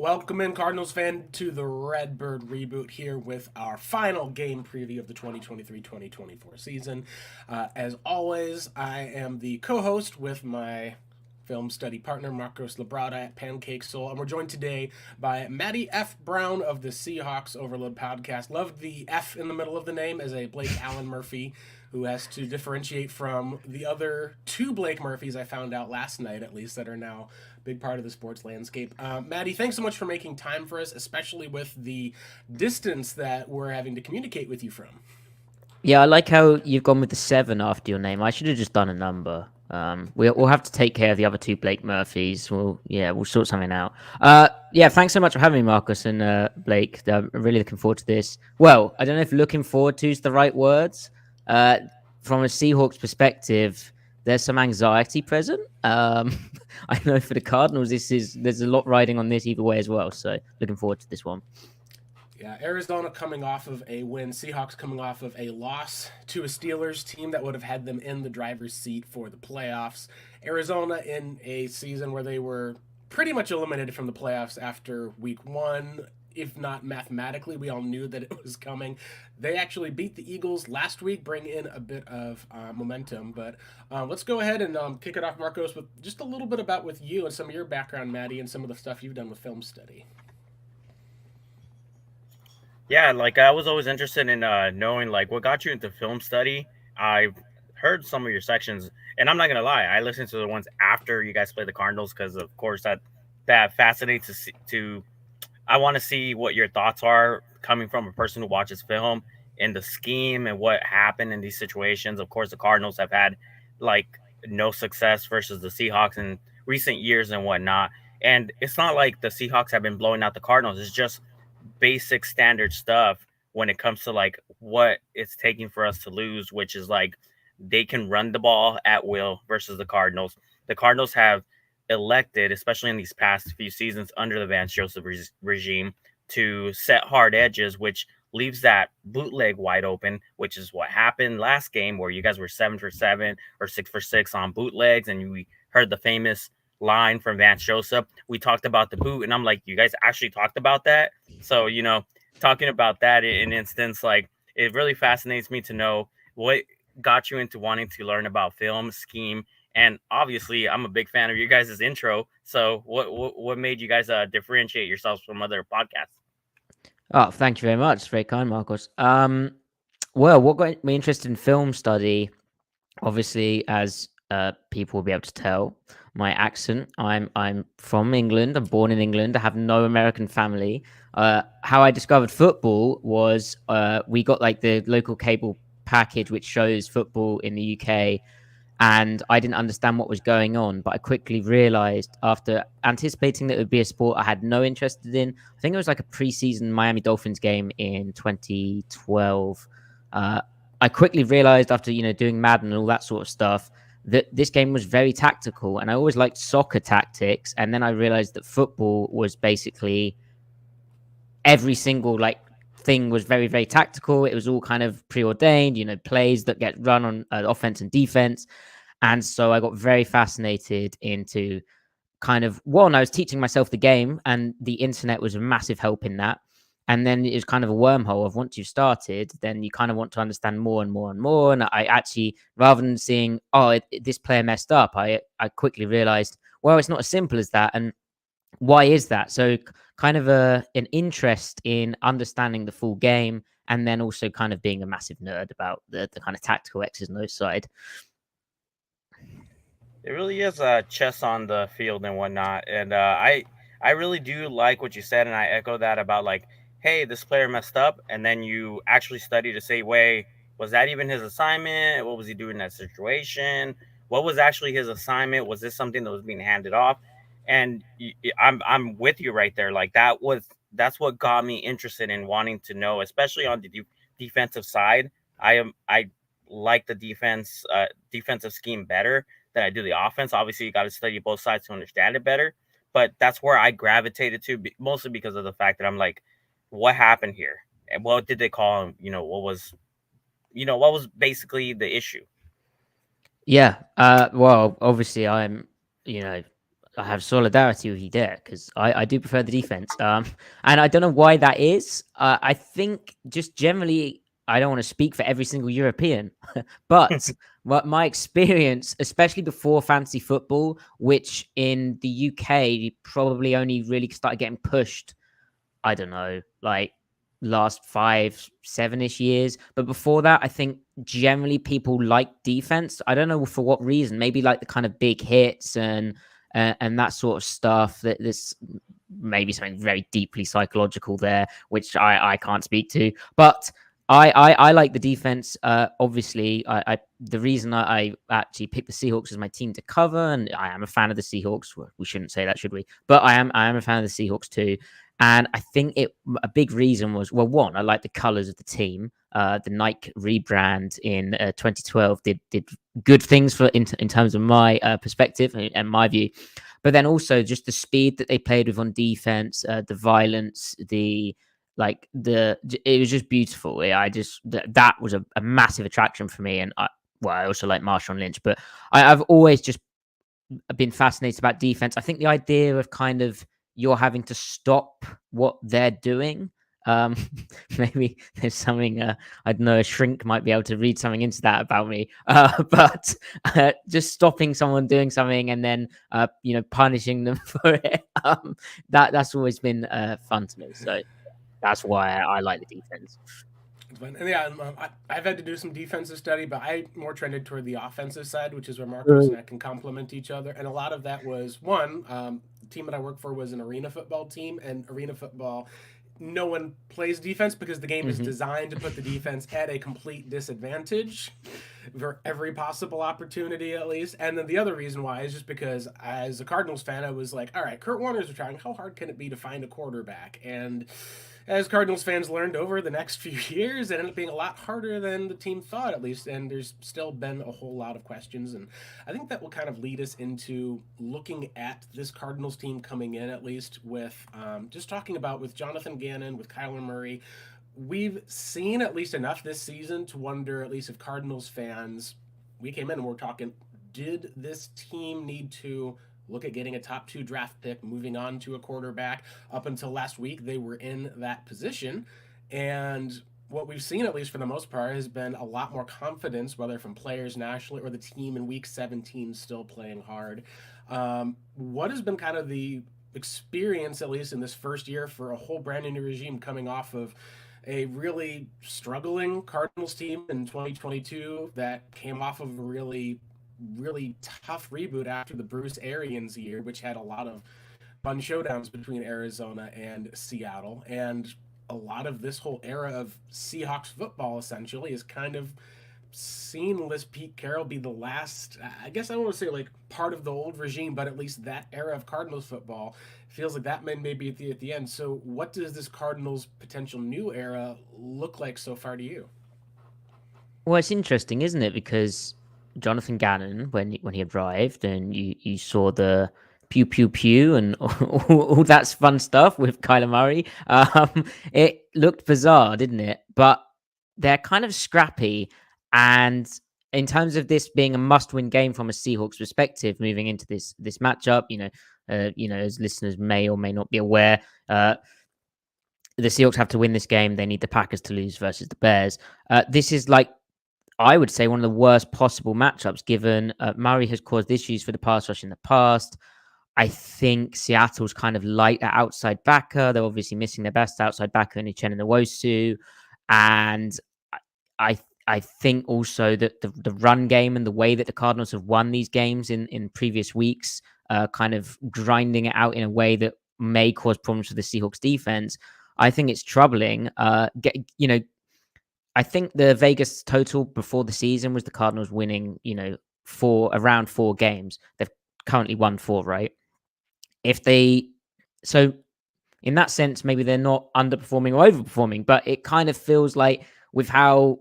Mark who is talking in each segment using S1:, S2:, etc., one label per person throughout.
S1: Welcome in, Cardinals fan, to the RedBird Reboot here with our final game preview of the 2023-2024 season. As always, I am the co-host with my film study partner, Marcos Labrada at Pancake Soul, and we're joined today by Matty F. Brown of the Seahawks Overload Podcast. Loved the F in the middle of the name as a Blake Allen Murphy, who has to differentiate from the other two Blake Murphys I found out last night, at least, that are now a big part of the sports landscape. Matty, thanks so much for making time for us, especially with the distance that we're having to communicate with you from.
S2: Yeah, I like how you've gone with the 7 after your name. I should have just done a number. We'll have to take care of the other two Blake Murphys. We'll sort something out. Yeah, thanks so much for having me, Marcus and Blake. I'm really looking forward to this. Well, I don't know if looking forward to is the right words. From a Seahawks perspective, there's some anxiety present. I know for the Cardinals, there's a lot riding on this either way as well. So looking forward to this one.
S1: Yeah, Arizona coming off of a win, Seahawks coming off of a loss to a Steelers team that would have had them in the driver's seat for the playoffs. Arizona in a season where they were pretty much eliminated from the playoffs after week one. If not mathematically, we all knew that it was coming. They actually beat the Eagles last week, bring in a bit of momentum. But let's go ahead and kick it off, Marcos, with just a little bit about with you and some of your background, Matty, and some of the stuff you've done with film study.
S3: Yeah, I was always interested in knowing what got you into film study. I've heard some of your sections, and I'm not gonna lie, I listened to the ones after you guys played the Cardinals because, of course, that fascinates to I want to see what your thoughts are coming from a person who watches film and the scheme and what happened in these situations. Of course, the Cardinals have had no success versus the Seahawks in recent years and whatnot. And it's not like the Seahawks have been blowing out the Cardinals. It's just basic standard stuff when it comes to what it's taking for us to lose, which is they can run the ball at will versus the Cardinals. The Cardinals have elected, especially in these past few seasons under the Vance Joseph regime, to set hard edges, which leaves that bootleg wide open, which is what happened last game where you guys were 7 for 7 or 6 for 6 on bootlegs. And we heard the famous line from Vance Joseph. We talked about the boot, and I'm like, you guys actually talked about that? So, talking about that in instance, it really fascinates me to know what got you into wanting to learn about film, scheme, and obviously, I'm a big fan of your guys' intro. So what made you guys differentiate yourselves from other podcasts?
S2: Oh, thank you very much. It's very kind, Marcos. Well, what got me interested in film study, obviously, as people will be able to tell, my accent. I'm from England. I'm born in England. I have no American family. How I discovered football was we got the local cable package which shows football in the UK. And I didn't understand what was going on, but I quickly realized after anticipating that it would be a sport I had no interest in. I think it was a preseason Miami Dolphins game in 2012. I quickly realized after, doing Madden and all that sort of stuff, that this game was very tactical, and I always liked soccer tactics. And then I realized that football was basically every single thing was very, very tactical. It was all kind of preordained, plays that get run on offense and defense. And so I got very fascinated into I was teaching myself the game, and the internet was a massive help in that. And then it was kind of a wormhole of once you've started, then you kind of want to understand more and more and more. And I actually, rather than seeing, this player messed up, I quickly realized, well, it's not as simple as that. And why is that? So kind of an interest in understanding the full game, and then also kind of being a massive nerd about the kind of tactical X's and O's side.
S3: It really is chess on the field and whatnot. And I really do like what you said, and I echo that about hey, this player messed up, and then you actually study to say, wait, was that even his assignment? What was he doing in that situation? What was actually his assignment? Was this something that was being handed off? And I'm with you right there. That's what got me interested in wanting to know, especially on the defensive side. I like the defensive scheme better than I do the offense. Obviously, you got to study both sides to understand it better. But that's where I gravitated to, mostly because of the fact that I'm what happened here, and what did they call him? What was basically the issue?
S2: Yeah. Well, obviously, I'm I have solidarity with you there because I do prefer the defense. And I don't know why that is. I think just generally, I don't want to speak for every single European, but what my experience, especially before fantasy football, which in the UK probably only really started getting pushed, I don't know, like last 5, 7-ish years. But before that, I think generally people like defense. I don't know for what reason. Maybe like the kind of big hits and that sort of stuff. That this maybe something very deeply psychological there, which I can't speak to. But I like the defense. Obviously, I the reason I actually picked the Seahawks as my team to cover, and I am a fan of the Seahawks. Well, we shouldn't say that, should we? But I am a fan of the Seahawks too. And I think a big reason was, well, one, I like the colors of the team. The Nike rebrand in 2012 did good things for in terms of my perspective and my view, but then also just the speed that they played with on defense, the violence, it was just beautiful. That was a massive attraction for me. And I also like Marshawn Lynch, but I've always just been fascinated about defense. I think the idea of kind of you're having to stop what they're doing. Maybe there's something, I don't know, a shrink might be able to read something into that about me. But just stopping someone doing something and then, punishing them for it. That's always been fun to me. So that's why I like the defense.
S1: And yeah, I've had to do some defensive study, but I more trended toward the offensive side, which is where Marcos and I can complement each other. And a lot of that was one, the team that I work for was an arena football team, and arena football, no one plays defense because the game is designed to put the defense at a complete disadvantage for every possible opportunity, at least. And then the other reason why is just because as a Cardinals fan, I was like, all right, Kurt Warner's retiring. How hard can it be to find a quarterback? And as Cardinals fans learned over the next few years, it ended up being a lot harder than the team thought, at least. And there's still been a whole lot of questions. And I think that will kind of lead us into looking at this Cardinals team coming in, at least with just talking about with Jonathan Gannon, with Kyler Murray. We've seen at least enough this season to wonder, at least if Cardinals fans, we came in and we're talking, did this team need to look at getting a top 2 draft pick, moving on to a quarterback? Up until last week, they were in that position. And what we've seen, at least for the most part, has been a lot more confidence, whether from players nationally or the team in week 17 still playing hard. What has been kind of the experience, at least in this first year, for a whole brand new regime coming off of a really struggling Cardinals team in 2022 that came off of a really tough reboot after the Bruce Arians year, which had a lot of fun showdowns between Arizona and Seattle. And a lot of this whole era of Seahawks football essentially is kind of seen Pete Carroll be the last, I guess I don't want to say like part of the old regime, but at least that era of Cardinals football feels like that may be at the end. So what does this Cardinals potential new era look like so far to you?
S2: Well, it's interesting, isn't it? Because Jonathan Gannon, when he arrived, and you saw the pew pew pew and all that fun stuff with Kyler Murray, it looked bizarre, didn't it? But they're kind of scrappy, and in terms of this being a must-win game from a Seahawks perspective, moving into this matchup, as listeners may or may not be aware, the Seahawks have to win this game. They need the Packers to lose versus the Bears. This is like, I would say, one of the worst possible matchups, given Murray has caused issues for the pass rush in the past. I think Seattle's kind of light at outside backer. They're obviously missing their best outside backer in Uchenna Nwosu. And I think also that the run game and the way that the Cardinals have won these games in previous weeks, kind of grinding it out in a way that may cause problems for the Seahawks defense, I think it's troubling. I think the Vegas total before the season was the Cardinals winning, around 4 games. They've currently won 4, right? So in that sense, maybe they're not underperforming or overperforming, but it kind of feels like with how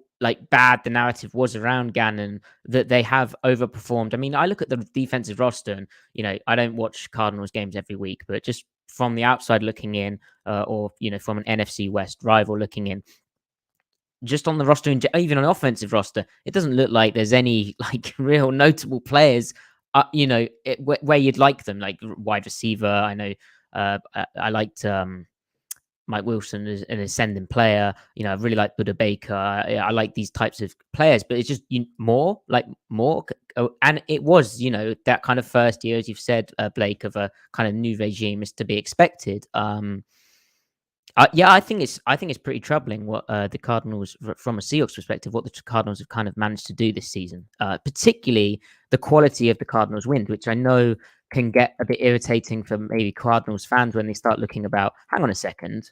S2: bad the narrative was around Gannon, that they have overperformed. I mean, I look at the defensive roster and, I don't watch Cardinals games every week, but just from the outside looking in, or, from an NFC West rival looking in, just on the roster, even on the offensive roster, it doesn't look like there's any real notable players where you'd like them, like wide receiver. I know I liked Mike Wilson as an ascending player. I really like Buda Baker. I like these types of players, but it's just more. And it was, that kind of first year, as you've said, Blake, of a kind of new regime is to be expected. I think it's pretty troubling what the Cardinals, from a Seahawks perspective, what the Cardinals have kind of managed to do this season. Particularly the quality of the Cardinals' win, which I know can get a bit irritating for maybe Cardinals fans when they start looking about. Hang on a second,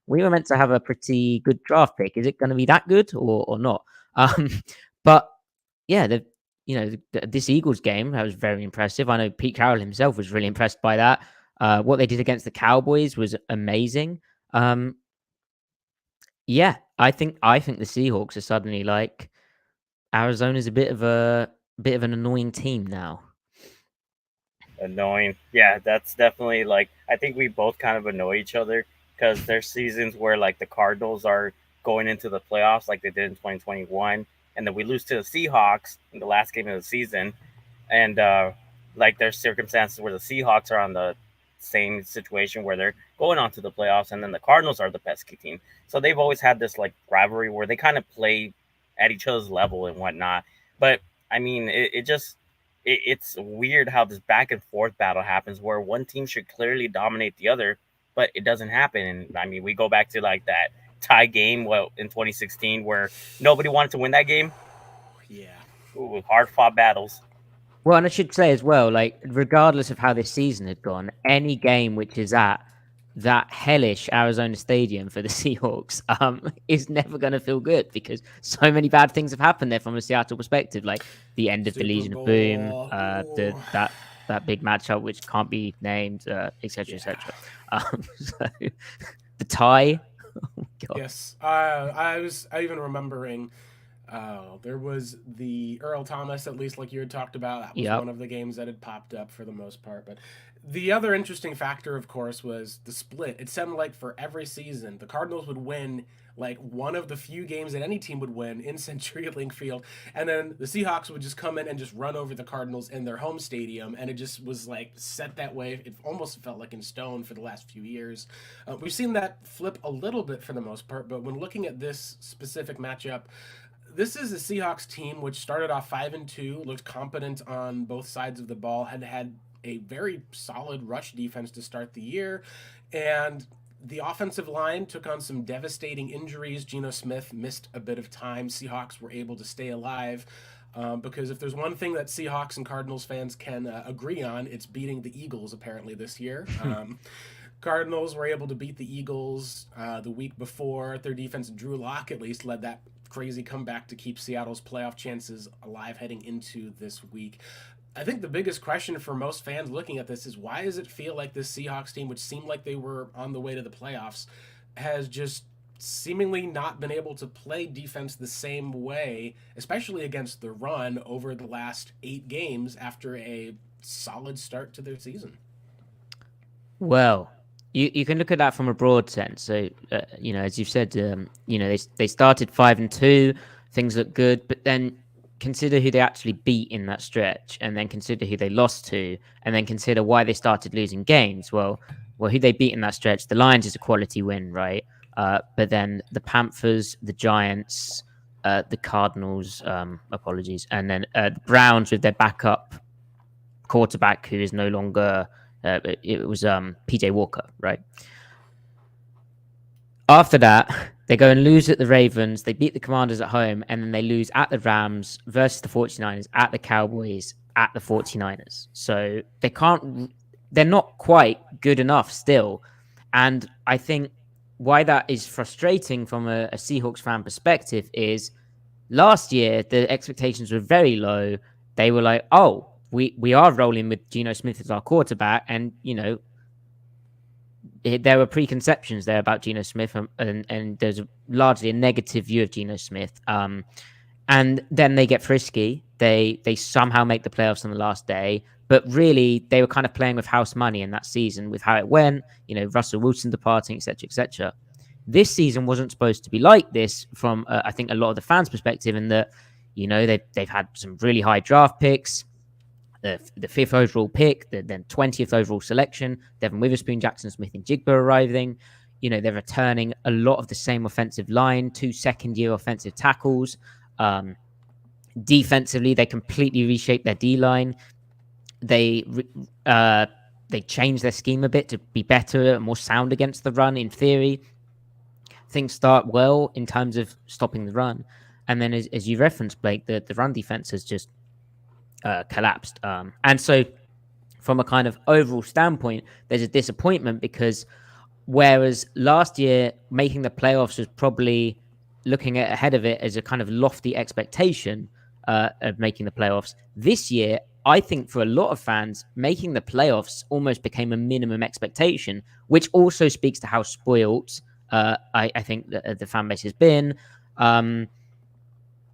S2: we were meant to have a pretty good draft pick? Is it going to be that good or not? But yeah, this Eagles game, that was very impressive. I know Pete Carroll himself was really impressed by that. What they did against the Cowboys was amazing. I think the Seahawks are suddenly like Arizona's a bit of an annoying team now.
S3: Annoying. Yeah, that's definitely like, I think we both kind of annoy each other because there's seasons where like the Cardinals are going into the playoffs like they did in 2021, and then we lose to the Seahawks in the last game of the season, and like there's circumstances where the Seahawks are on the same situation where they're going on to the playoffs, and then the Cardinals are the pesky team. So they've always had this like rivalry where they kind of play at each other's level and whatnot. But I mean, it's weird how this back and forth battle happens where one team should clearly dominate the other, but it doesn't happen. And I mean, we go back to like that tie game in 2016 where nobody wanted to win that game.
S1: Yeah.
S3: Ooh, hard fought battles.
S2: Well, and I should say as well, like, regardless of how this season had gone, any game which is at that hellish Arizona Stadium for the Seahawks is never going to feel good because so many bad things have happened there from a Seattle perspective, like the end of the Legion of Boom, that big matchup which can't be named, etc., etc. So the tie. Oh, God.
S1: Yes, I even remembering. There was the Earl Thomas, at least like you had talked about. That was one of the games that had popped up for the most part. But the other interesting factor, of course, was the split. It seemed like for every season, the Cardinals would win like one of the few games that any team would win in CenturyLink Field, and then the Seahawks would just come in and just run over the Cardinals in their home stadium, and it just was like set that way. It almost felt like in stone for the last few years. We've seen that flip a little bit for the most part, but when looking at this specific matchup, this is a Seahawks team which started off 5-2, looked competent on both sides of the ball, had a very solid rush defense to start the year, and the offensive line took on some devastating injuries. Geno Smith missed a bit of time. Seahawks were able to stay alive because if there's one thing that Seahawks and Cardinals fans can agree on, it's beating the Eagles apparently this year. Cardinals were able to beat the Eagles the week before. Their defense, Drew Lock at least, led that crazy comeback to keep Seattle's playoff chances alive heading into this week. I think the biggest question for most fans looking at this is, why does it feel like this Seahawks team, which seemed like they were on the way to the playoffs, has just seemingly not been able to play defense the same way, especially against the run over the last 8 games after a solid start to their season?
S2: Well, you can look at that from a broad sense. So, as you've said, they started 5-2, things look good, but then consider who they actually beat in that stretch, and then consider who they lost to, and then consider why they started losing games. Well, who they beat in that stretch, the Lions is a quality win, right? But then the Panthers, the Giants, the Cardinals, apologies, and then the Browns with their backup quarterback who is no longer... it was PJ Walker, right? After that, they go and lose at the Ravens. They beat the Commanders at home, and then they lose at the Rams versus the 49ers, at the Cowboys, at the 49ers. So they're not quite good enough still. And I think why that is frustrating from a Seahawks fan perspective is last year, the expectations were very low. They were like, oh, we are rolling with Geno Smith as our quarterback, and there were preconceptions there about Geno Smith, and there's largely a negative view of Geno Smith. And then they get frisky. They somehow make the playoffs on the last day, but really they were kind of playing with house money in that season with how it went. Russell Wilson departing, etc., etc. This season wasn't supposed to be like this from I think a lot of the fans' perspective, in that they've had some really high draft picks. the 5th overall pick, the then 20th overall selection, Devin Witherspoon, Jackson Smith, and Jigba arriving. They're returning a lot of the same offensive line, 2 second-year offensive tackles. Defensively, they completely reshaped their D-line. They changed their scheme a bit to be better and more sound against the run, in theory. Things start well in terms of stopping the run. And then, as you referenced, Blake, the run defense has just collapsed. And so, from a kind of overall standpoint, there's a disappointment because whereas last year, making the playoffs was probably looking ahead of it as a kind of lofty expectation of making the playoffs, this year, I think for a lot of fans, making the playoffs almost became a minimum expectation, which also speaks to how spoilt I think the fan base has been.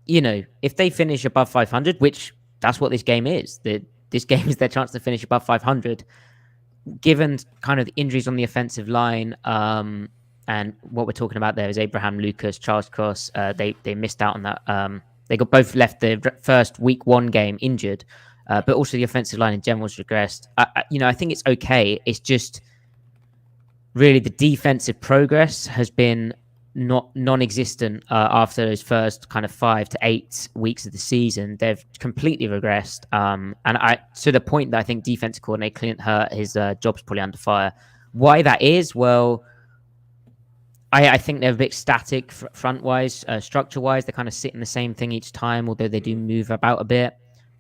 S2: If they finish above 500, which that's what this game is, this game is their chance to finish above 500, given kind of the injuries on the offensive line, and what we're talking about there is Abraham Lucas, Charles Cross. They missed out on that. They both left the first week 1 game injured. But also the offensive line in general has regressed. I think it's okay. It's just really the defensive progress has been non-existent after those first kind of 5 to 8 weeks of the season. They've completely regressed. And to the point that I think defensive coordinator Clint Hurt, his job's probably under fire. Why that is? Well, I think they're a bit static front-wise, structure-wise. They kind of sit in the same thing each time, although they do move about a bit.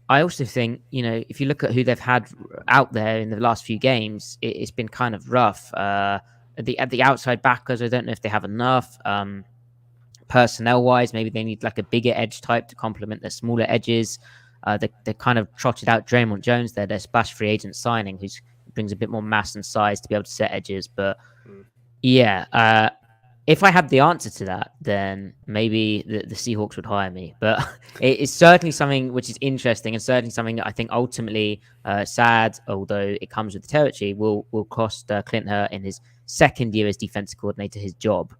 S2: I also think, if you look at who they've had out there in the last few games, it's been kind of rough. At the outside backers, I don't know if they have enough. Personnel-wise, maybe they need like a bigger edge type to complement their smaller edges. They kind of trotted out Draymond Jones there, their splash free agent signing, who brings a bit more mass and size to be able to set edges. But yeah, if I had the answer to that, then maybe the Seahawks would hire me. But it's certainly something which is interesting and certainly something that I think ultimately sad, although it comes with the territory, will cost Clint Hurt in his second year as defensive coordinator his job.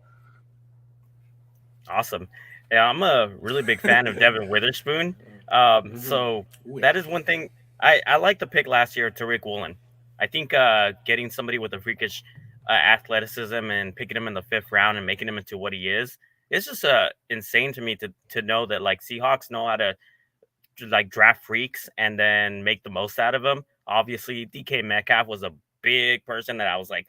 S3: Awesome. Yeah, I'm a really big fan of Devin Witherspoon. So that is one thing. I like the pick last year, Tariq Woolen. I think getting somebody with a freakish athleticism and picking him in the 5th round and making him into what he is, it's just insane to me to know that like Seahawks know how to like draft freaks and then make the most out of them. Obviously, DK Metcalf was a big person that I was like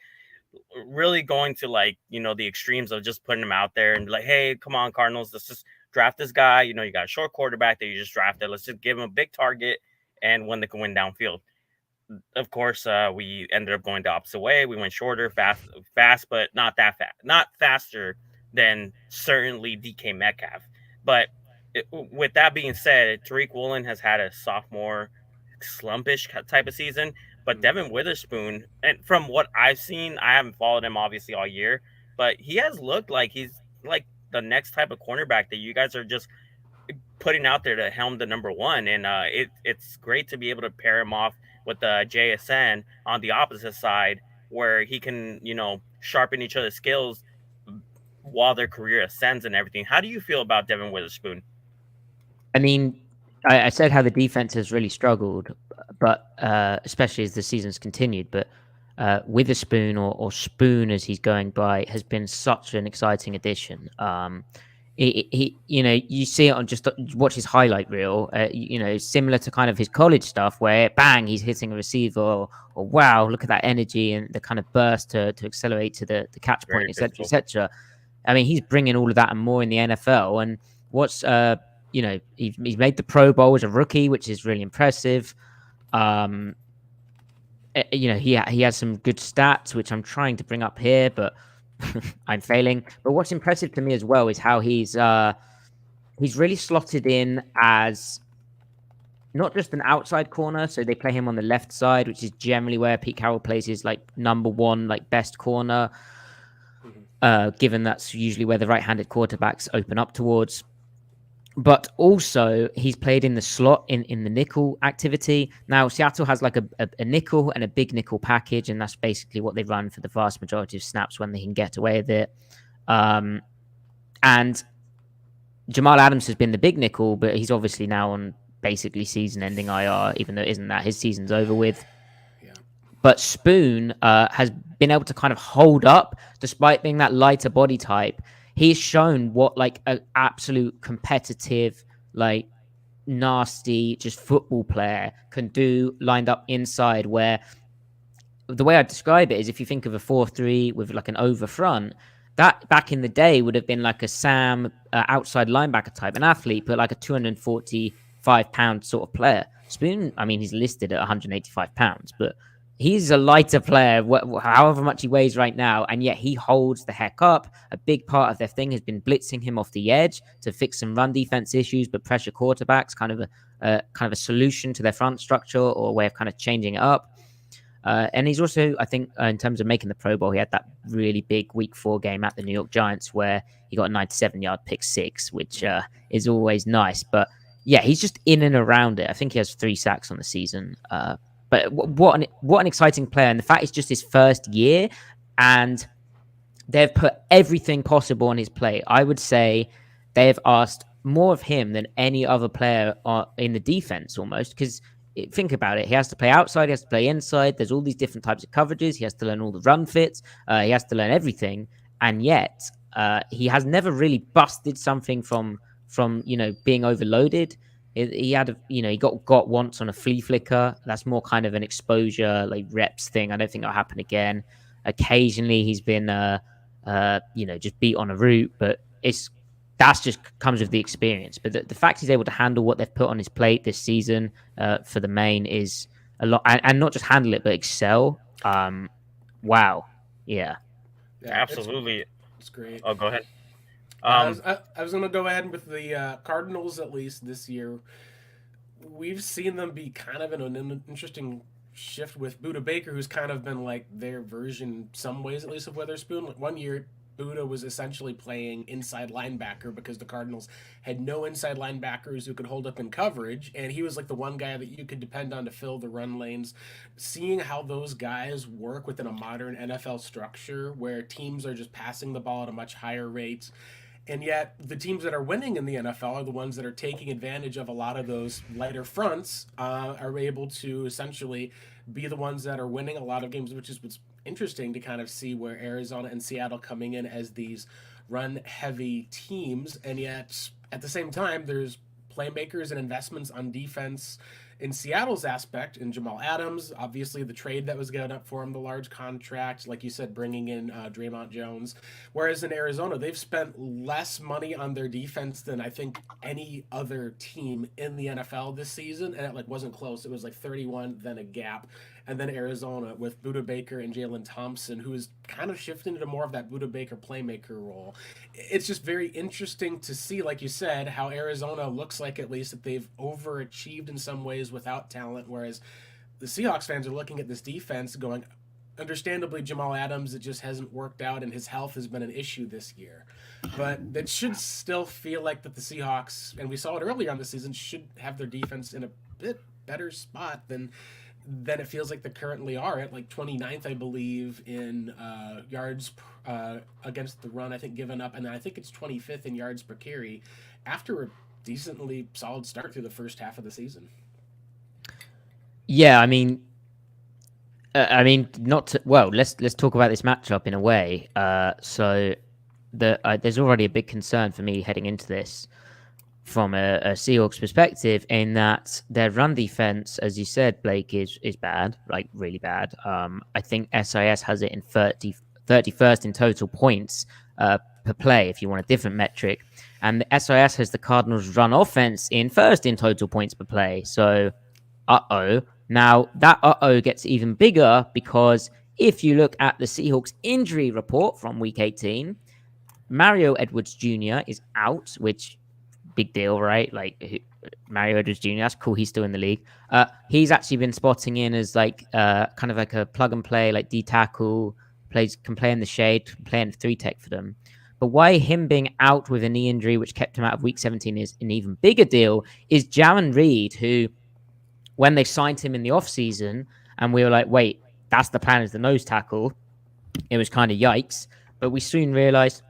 S3: really going to like, the extremes of just putting him out there and be like, hey, come on, Cardinals, let's just draft this guy. You got a short quarterback that you just drafted. Let's just give him a big target and one that can win downfield. Of course, we ended up going the opposite way. We went shorter, fast, but not that fast, not faster than certainly DK Metcalf. But with that being said, Tariq Woolen has had a sophomore slumpish type of season. But Devin Witherspoon, and from what I've seen, I haven't followed him obviously all year, but he has looked like he's like the next type of cornerback that you guys are just putting out there to helm the number 1. And it's great to be able to pair him off with JSN on the opposite side where he can, sharpen each other's skills while their career ascends and everything. How do you feel about Devin Witherspoon?
S2: I mean, I said how the defense has really struggled, but especially as the season's continued. But Witherspoon or Spoon, as he's going by, has been such an exciting addition. He you see it on just watch his highlight reel. Similar to kind of his college stuff, where bang, he's hitting a receiver, or wow, look at that energy and the kind of burst to accelerate to the catch point, etc., etc. I mean, he's bringing all of that and more in the NFL. And what's he's made the Pro Bowl as a rookie, which is really impressive. He has some good stats, which I'm trying to bring up here, but I'm failing. But what's impressive to me as well is how he's really slotted in as not just an outside corner. So they play him on the left side, which is generally where Pete Carroll plays his like number 1, like best corner, given that's usually where the right-handed quarterbacks open up towards. But also, he's played in the slot in the nickel activity. Now, Seattle has like a nickel and a big nickel package, and that's basically what they run for the vast majority of snaps when they can get away with it. And Jamal Adams has been the big nickel, but he's obviously now on basically season-ending IR, even though it isn't that. His season's over with.
S1: Yeah.
S2: But Spoon has been able to kind of hold up despite being that lighter body type. He's shown what like an absolute competitive, like nasty, just football player can do lined up inside, where the way I describe it is if you think of a 4-3 with like an over front, that back in the day would have been like a Sam outside linebacker type, an athlete, but like a 245-pound sort of player. Spoon, I mean, he's listed at 185 pounds, but he's a lighter player, however much he weighs right now, and yet he holds the heck up. A big part of their thing has been blitzing him off the edge to fix some run defense issues, but pressure quarterbacks, kind of a solution to their front structure or a way of kind of changing it up. And he's also, I think, in terms of making the Pro Bowl, he had that really big Week 4 game at the New York Giants where he got a 97-yard pick six, which is always nice. But yeah, he's just in and around it. I think he has 3 sacks on the season. But what an exciting player. And the fact it's just his first year and they've put everything possible on his plate. I would say they've asked more of him than any other player in the defense almost, because think about it. He has to play outside. He has to play inside. There's all these different types of coverages. He has to learn all the run fits. He has to learn everything. And yet he has never really busted something from being overloaded. He had he got once on a flea flicker. That's more kind of an exposure, like reps thing. I don't think that'll happen again. Occasionally he's been just beat on a route, but that's just comes with the experience. But the fact he's able to handle what they've put on his plate this season for the main is a lot, and not just handle it, but excel. Wow. Yeah,
S3: absolutely.
S1: It's great.
S3: Oh, go ahead.
S1: I was going to go ahead with the Cardinals, at least this year. We've seen them be kind of in an interesting shift with Budda Baker, who's kind of been like their version, some ways at least, of Witherspoon. Like one year, Budda was essentially playing inside linebacker because the Cardinals had no inside linebackers who could hold up in coverage, and he was like the one guy that you could depend on to fill the run lanes. Seeing how those guys work within a modern NFL structure where teams are just passing the ball at a much higher rate, and yet the teams that are winning in the NFL are the ones that are taking advantage of a lot of those lighter fronts, are able to essentially be the ones that are winning a lot of games, which is what's interesting to kind of see, where Arizona and Seattle coming in as these run-heavy teams, and yet at the same time, there's playmakers and investments on defense in Seattle's aspect, in Jamal Adams, obviously the trade that was given up for him, the large contract, like you said, bringing in Draymond Jones. Whereas in Arizona, they've spent less money on their defense than I think any other team in the NFL this season, and it wasn't close. It was 31, then a gap. And then Arizona with Budda Baker and Jalen Thompson, who is kind of shifting into more of that Budda Baker playmaker role. It's just very interesting to see, like you said, how Arizona looks like, at least, that they've overachieved in some ways without talent, whereas the Seahawks fans are looking at this defense going, understandably, Jamal Adams, it just hasn't worked out, and his health has been an issue this year. But it should still feel like that the Seahawks, and we saw it earlier on the season, should have their defense in a bit better spot than it feels like they currently are at 29th, I believe, in yards against the run, I think, given up. And then I think it's 25th in yards per carry after a decently solid start through the first half of the season.
S2: Yeah, let's talk about this matchup in a way. So there's already a big concern for me heading into this from a Seahawks perspective, in that their run defense, as you said, Blake, is bad, really bad. I think SIS has it in 31st in total points per play, if you want a different metric. And the SIS has the Cardinals' run offense in first in total points per play. So, Now, that gets even bigger, because if you look at the Seahawks injury report from Week 18, Mario Edwards Jr. is out, which big deal, right? Mario Edwards Jr., that's cool. He's still in the league. He's actually been spotting in as kind of like a plug and play, D tackle, can play in the shade, play in 3-tech for them. But why him being out with a knee injury, which kept him out of Week 17, is an even bigger deal, is Jaron Reed, who, when they signed him in the offseason, and we were like, wait, that's the plan, is the nose tackle, it was kind of yikes. But we soon realized,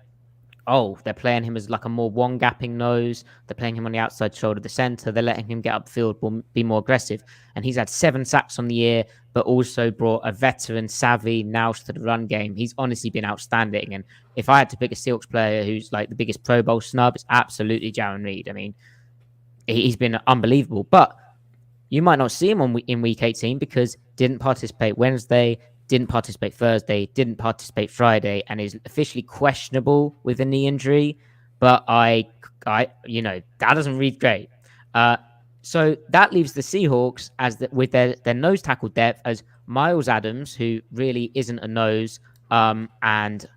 S2: they're playing him as like a more one-gapping nose. They're playing him on the outside shoulder of the center. They're letting him get upfield, be more aggressive. And he's had 7 sacks on the year, but also brought a veteran, savvy nous to the run game. He's honestly been outstanding. And if I had to pick a Seahawks player who's like the biggest Pro Bowl snub, it's absolutely Jaron Reed. I mean, he's been unbelievable. But you might not see him in Week 18 because didn't participate Wednesday, didn't participate Thursday, didn't participate Friday, and is officially questionable with a knee injury. But that doesn't read great. So that leaves the Seahawks with their nose tackle depth as Miles Adams, who really isn't a nose, and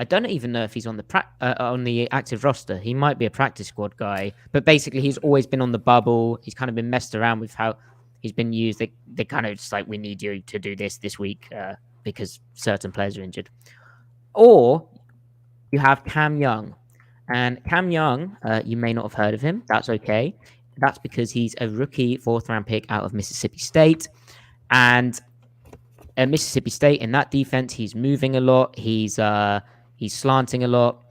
S2: I don't even know if he's on the active roster. He might be a practice squad guy, but basically he's always been on the bubble. He's kind of been messed around with how he's been used. They kind of just like, we need you to do this week because certain players are injured. Or you have Cam Young. And Cam Young, you may not have heard of him. That's okay. That's because he's a rookie 4th-round pick out of Mississippi State. And at Mississippi State, in that defense, he's moving a lot. He's slanting a lot.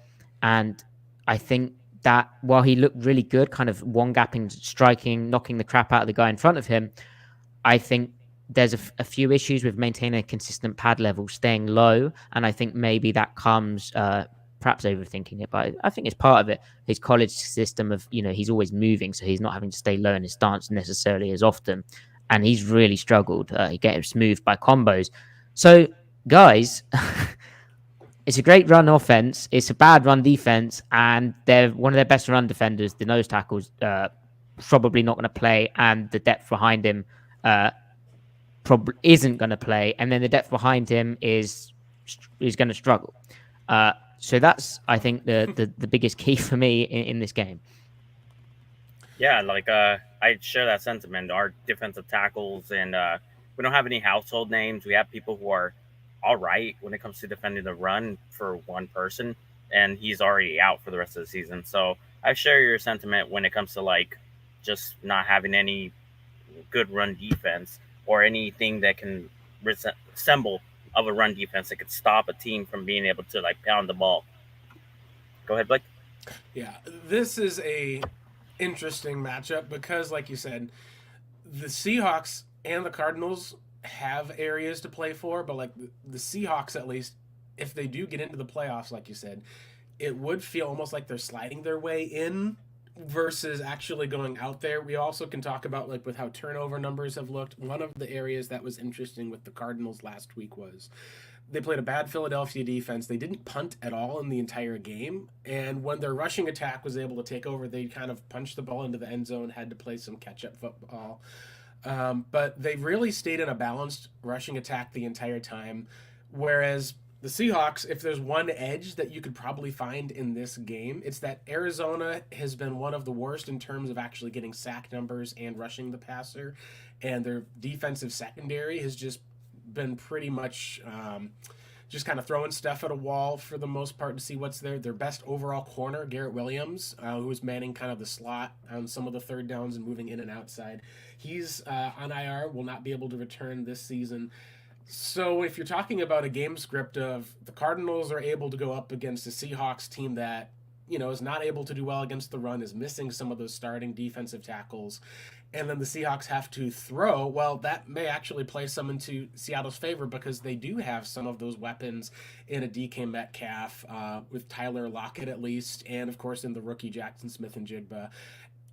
S2: And I think that while he looked really good, kind of one-gapping, striking, knocking the crap out of the guy in front of him, I think there's a few issues with maintaining a consistent pad level, staying low. And I think maybe that comes, perhaps overthinking it, but I think it's part of it. His college system of, he's always moving, so he's not having to stay low in his stance necessarily as often. And he's really struggled. He gets moved by combos. So, guys, it's a great run offense. It's a bad run defense. And they're one of their best run defenders, the nose tackles, probably not going to play. And the depth behind him probably isn't going to play. And then the depth behind him is going to struggle. So that's, I think, the biggest key for me in this game.
S3: Yeah, I share that sentiment. Our defensive tackles, and we don't have any household names. We have people who are all right when it comes to defending the run for one person, and he's already out for the rest of the season. So I share your sentiment when it comes to just not having any good run defense or anything that can resemble of a run defense that could stop a team from being able to pound the ball. Go ahead, Blake.
S1: Yeah, this is a interesting matchup because, like you said, the Seahawks and the Cardinals have areas to play for, but the Seahawks, at least, if they do get into the playoffs, like you said, it would feel almost like they're sliding their way in versus actually going out there. We also can talk about with how turnover numbers have looked. One of the areas that was interesting with the Cardinals last week was they played a bad Philadelphia defense. They didn't punt at all in the entire game. And when their rushing attack was able to take over, they kind of punched the ball into the end zone, had to play some catch-up football. But they really stayed in a balanced rushing attack the entire time. Whereas the Seahawks, if there's one edge that you could probably find in this game, it's that Arizona has been one of the worst in terms of actually getting sack numbers and rushing the passer. And their defensive secondary has just been pretty much just kind of throwing stuff at a wall for the most part to see what's there. Their best overall corner, Garrett Williams, who was manning kind of the slot on some of the third downs and moving in and outside. He's on IR, will not be able to return this season. So if you're talking about a game script of the Cardinals are able to go up against a Seahawks team that, is not able to do well against the run, is missing some of those starting defensive tackles, and then the Seahawks have to throw, well, that may actually play some into Seattle's favor because they do have some of those weapons in a DK Metcalf, with Tyler Lockett at least, and of course in the rookie Jackson Smith and Jigba.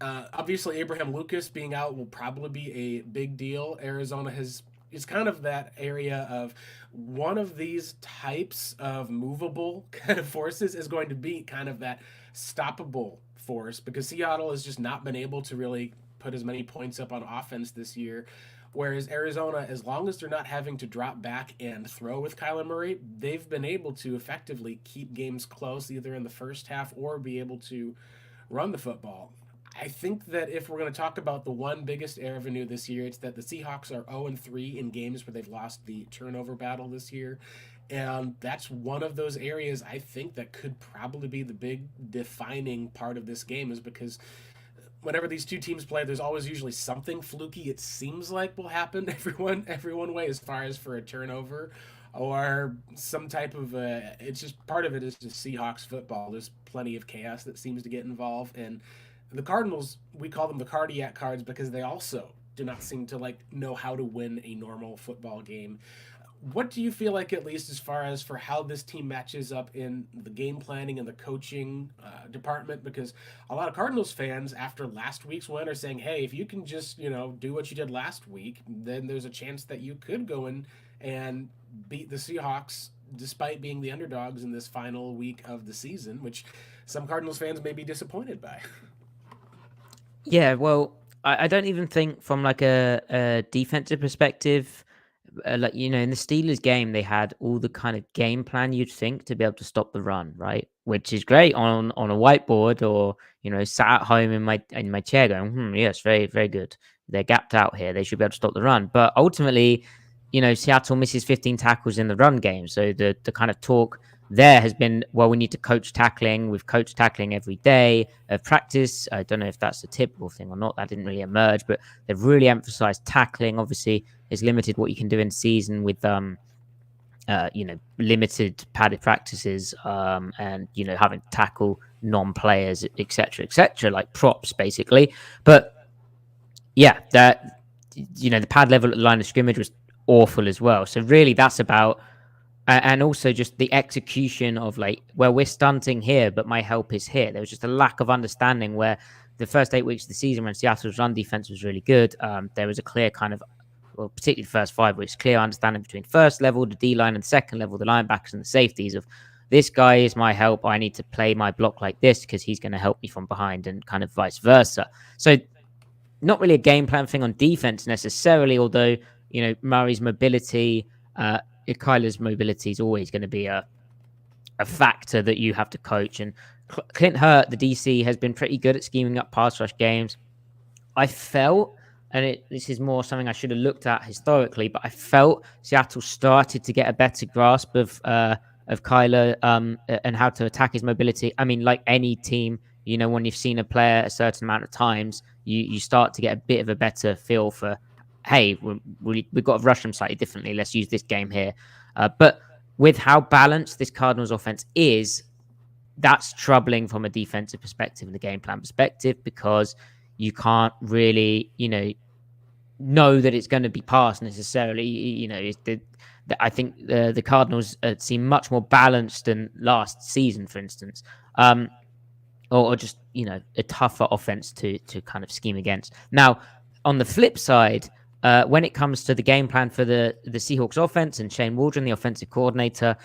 S1: Obviously, Abraham Lucas being out will probably be a big deal. Arizona is kind of that area of one of these types of movable kind of forces is going to be kind of that stoppable force because Seattle has just not been able to really put as many points up on offense this year. Whereas Arizona, as long as they're not having to drop back and throw with Kyler Murray, they've been able to effectively keep games close either in the first half or be able to run the football. I think that if we're going to talk about the one biggest avenue this year, it's that the Seahawks are 0-3 in games where they've lost the turnover battle this year. And that's one of those areas I think that could probably be the big defining part of this game is because whenever these two teams play, there's always usually something fluky it seems like will happen every one way as far as for a turnover or some type of it's just part of it is just Seahawks football. There's plenty of chaos that seems to get involved, and the Cardinals, we call them the cardiac cards because they also do not seem to like know how to win a normal football game. What do you feel like, at least as far as for how this team matches up in the game planning and the coaching department? Because a lot of Cardinals fans, after last week's win, are saying, "Hey, if you can just do what you did last week, then there's a chance that you could go in and beat the Seahawks." Despite being the underdogs in this final week of the season, which some Cardinals fans may be disappointed by.
S2: Yeah, well, I don't even think from like a defensive perspective, like in the Steelers game, they had all the kind of game plan you'd think to be able to stop the run, right? Which is great on a whiteboard, or sat at home in my chair going, yes, very very good. They're gapped out here. They should be able to stop the run. But ultimately, Seattle misses 15 tackles in the run game, so the kind of talk there has been, well, we need to coach tackling. We've coached tackling every day of practice. I don't know if that's a typical thing or not. That didn't really emerge, but they've really emphasized tackling. Obviously, it's limited what you can do in season with limited padded practices, and having to tackle non-players, etc., like props basically. But yeah, that the pad level at the line of scrimmage was awful as well. So really, that's about. And also just the execution of like, well, we're stunting here, but my help is here. There was just a lack of understanding where the first 8 weeks of the season when Seattle's run defense was really good. There was a clear kind of, well, particularly the first 5 weeks, clear understanding between first level, the D-line, and second level, the linebackers and the safeties of this guy is my help. I need to play my block like this because he's going to help me from behind, and kind of vice versa. So not really a game plan thing on defense necessarily, although, Murray's mobility, Kyler's mobility is always going to be a factor that you have to coach. And Clint Hurt, the DC, has been pretty good at scheming up pass rush games. I felt, and this is more something I should have looked at historically, but I felt Seattle started to get a better grasp of Kyler and how to attack his mobility. I mean, like any team, when you've seen a player a certain amount of times, you start to get a bit of a better feel for, hey, we've got to rush them slightly differently. Let's use this game here. But with how balanced this Cardinals offense is, that's troubling from a defensive perspective and the game plan perspective, because you can't really, know that it's going to be passed necessarily. I think the Cardinals seem much more balanced than last season, for instance, or just, a tougher offense to kind of scheme against. Now, on the flip side, when it comes to the game plan for the Seahawks offense and Shane Waldron, the offensive coordinator,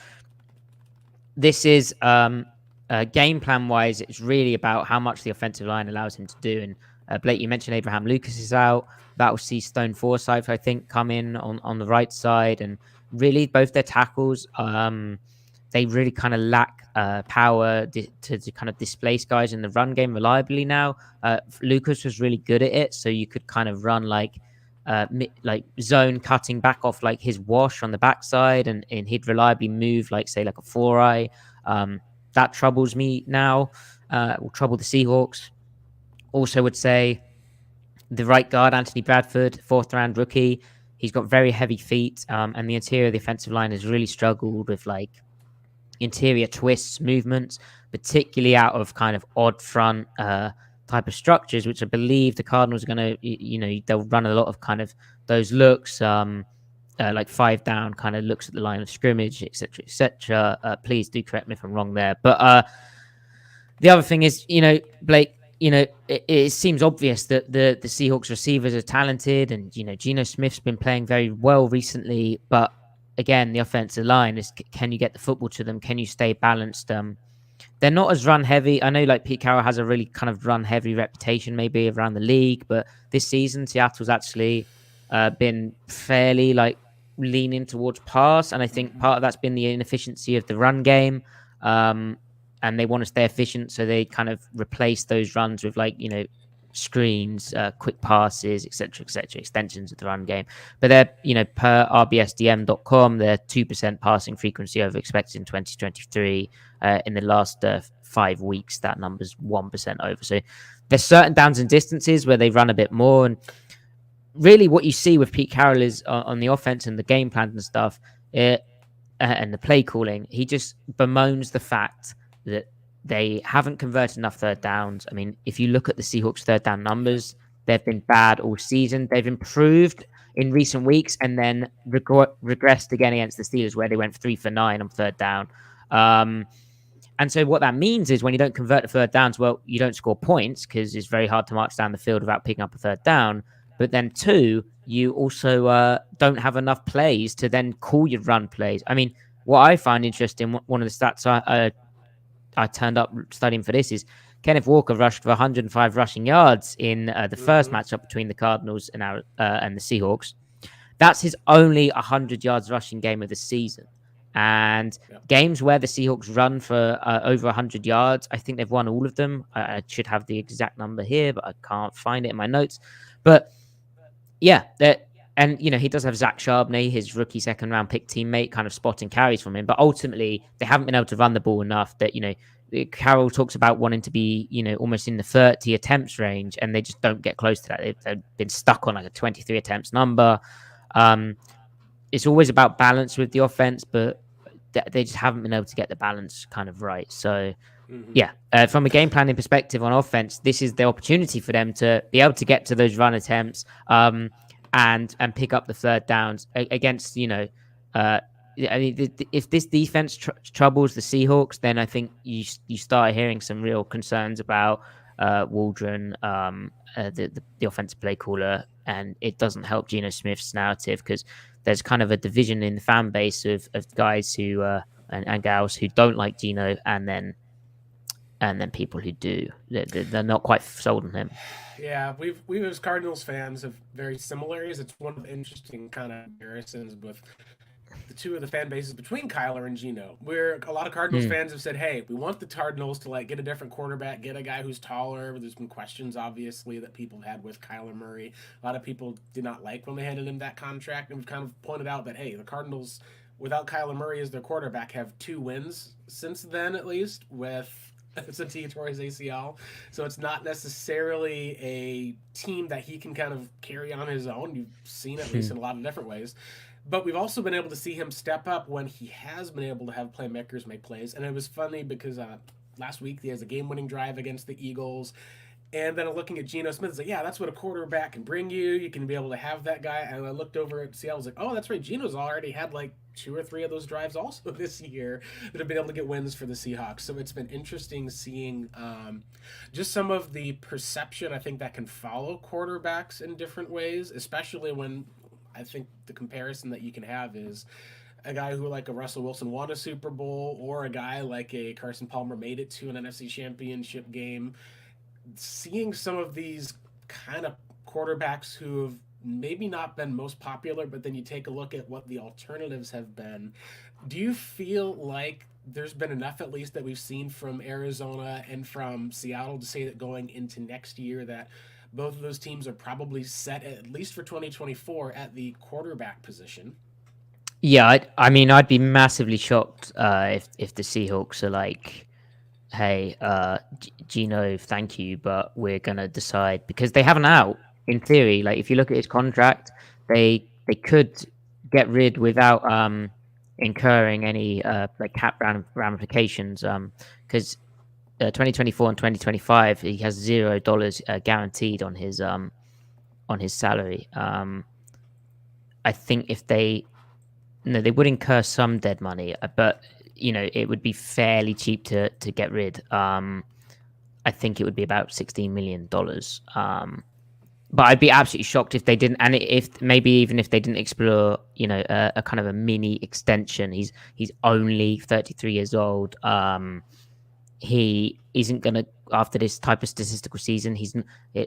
S2: this is game plan wise, it's really about how much the offensive line allows him to do. And Blake, you mentioned Abraham Lucas is out. That will see Stone Forsythe, I think, come in on the right side. And really, both their tackles, they really kind of lack power to kind of displace guys in the run game reliably now. Lucas was really good at it, so you could kind of run like zone cutting back off like his wash on the backside, and he'd reliably move like, say, like a 4-eye. That troubles me now. Will trouble the Seahawks. Also would say the right guard, Anthony Bradford, 4th-round rookie. He's got very heavy feet, and the interior of the offensive line has really struggled with like interior twists, movements, particularly out of kind of odd front type of structures, which I believe the Cardinals are going to, they'll run a lot of kind of those looks, like 5 down kind of looks at the line of scrimmage, etc., etc. Please do correct me if I'm wrong there. But the other thing is, Blake, it seems obvious that the Seahawks receivers are talented, and, Geno Smith's been playing very well recently. But again, the offensive line is, can you get the football to them? Can you stay balanced? They're not as run heavy. I know like Pete Carroll has a really kind of run heavy reputation maybe around the league, but this season Seattle's actually been fairly like leaning towards pass. And I think part of that's been the inefficiency of the run game. And they want to stay efficient. So they kind of replace those runs with like, screens, quick passes, etc., extensions of the run game. But they're, per rbsdm.com, they're 2% passing frequency over expected in 2023. In the last 5 weeks, that number's 1% over. So there's certain downs and distances where they run a bit more. And really what you see with Pete Carroll is on the offense and the game plans and stuff, and the play calling, he just bemoans the fact that they haven't converted enough third downs. I mean, if you look at the Seahawks' third down numbers, they've been bad all season. They've improved in recent weeks and then regressed again against the Steelers, where they went 3 for 9 on third down. And so what that means is when you don't convert the third downs, well, you don't score points because it's very hard to march down the field without picking up a third down. But then 2, you also don't have enough plays to then call your run plays. I mean, what I find interesting, one of the stats I turned up studying for this is Kenneth Walker rushed for 105 rushing yards in the first matchup between the Cardinals and the Seahawks. That's his only 100 yards rushing game of the season. And games where the Seahawks run for over 100 yards, I think they've won all of them. I should have the exact number here, but I can't find it in my notes. But yeah, and he does have Zach Charbonnet, his rookie second-round pick teammate, kind of spotting carries from him. But ultimately, they haven't been able to run the ball enough that, Carroll talks about wanting to be, almost in the 30 attempts range, and they just don't get close to that. They've been stuck on like a 23 attempts number. It's always about balance with the offense, but they just haven't been able to get the balance kind of right. So, from a game planning perspective on offense, this is the opportunity for them to be able to get to those run attempts and pick up the third downs against, if this defense troubles the Seahawks, then I think you start hearing some real concerns about Waldron, the offensive play caller, and it doesn't help Geno Smith's narrative because there's kind of a division in the fan base of guys who and gals who don't like Geno, and then people who do. They're not quite sold on him.
S1: Yeah, we as Cardinals fans have very similarities. It's one of the interesting kind of comparisons with the two of the fan bases between Kyler and Geno, where a lot of Cardinals fans have said, hey, we want the Cardinals to get a different quarterback, get a guy who's taller. There's been questions, obviously, that people had with Kyler Murray. A lot of people did not like when they handed him that contract, and we've kind of pointed out that, hey, the Cardinals, without Kyler Murray as their quarterback, have 2 wins since then, at least, since he tore his ACL. So it's not necessarily a team that he can kind of carry on his own. You've seen at least in a lot of different ways. But we've also been able to see him step up when he has been able to have playmakers make plays. And it was funny because last week he has a game-winning drive against the Eagles. And then looking at Geno Smith, it's like, yeah, that's what a quarterback can bring you. You can be able to have that guy. And I looked over at Seattle, I was like, oh, that's right. Geno's already had 2 or 3 of those drives also this year that have been able to get wins for the Seahawks. So it's been interesting seeing just some of the perception, I think, that can follow quarterbacks in different ways, especially when I think the comparison that you can have is a guy who like a Russell Wilson won a Super Bowl, or a guy like a Carson Palmer made it to an NFC Championship game. Seeing some of these kind of quarterbacks who have maybe not been most popular, but then you take a look at what the alternatives have been. Do you feel like there's been enough, at least, that we've seen from Arizona and from Seattle to say that going into next year that both of those teams are probably set, at least for 2024, at the quarterback position?
S2: Yeah, I'd be massively shocked if the Seahawks are like, hey, Geno, thank you, but we're going to decide, because they have an out, in theory. Like, if you look at his contract, they could get rid without incurring any cap ramifications, because 2024 and 2025, he has $0 guaranteed on his salary. I think if they would incur some dead money, but it would be fairly cheap to get rid. I think it would be about $16 million. But I'd be absolutely shocked if they didn't, and if maybe even if they didn't explore, a kind of a mini extension. He's only 33 years old. He isn't going to, after this type of statistical season,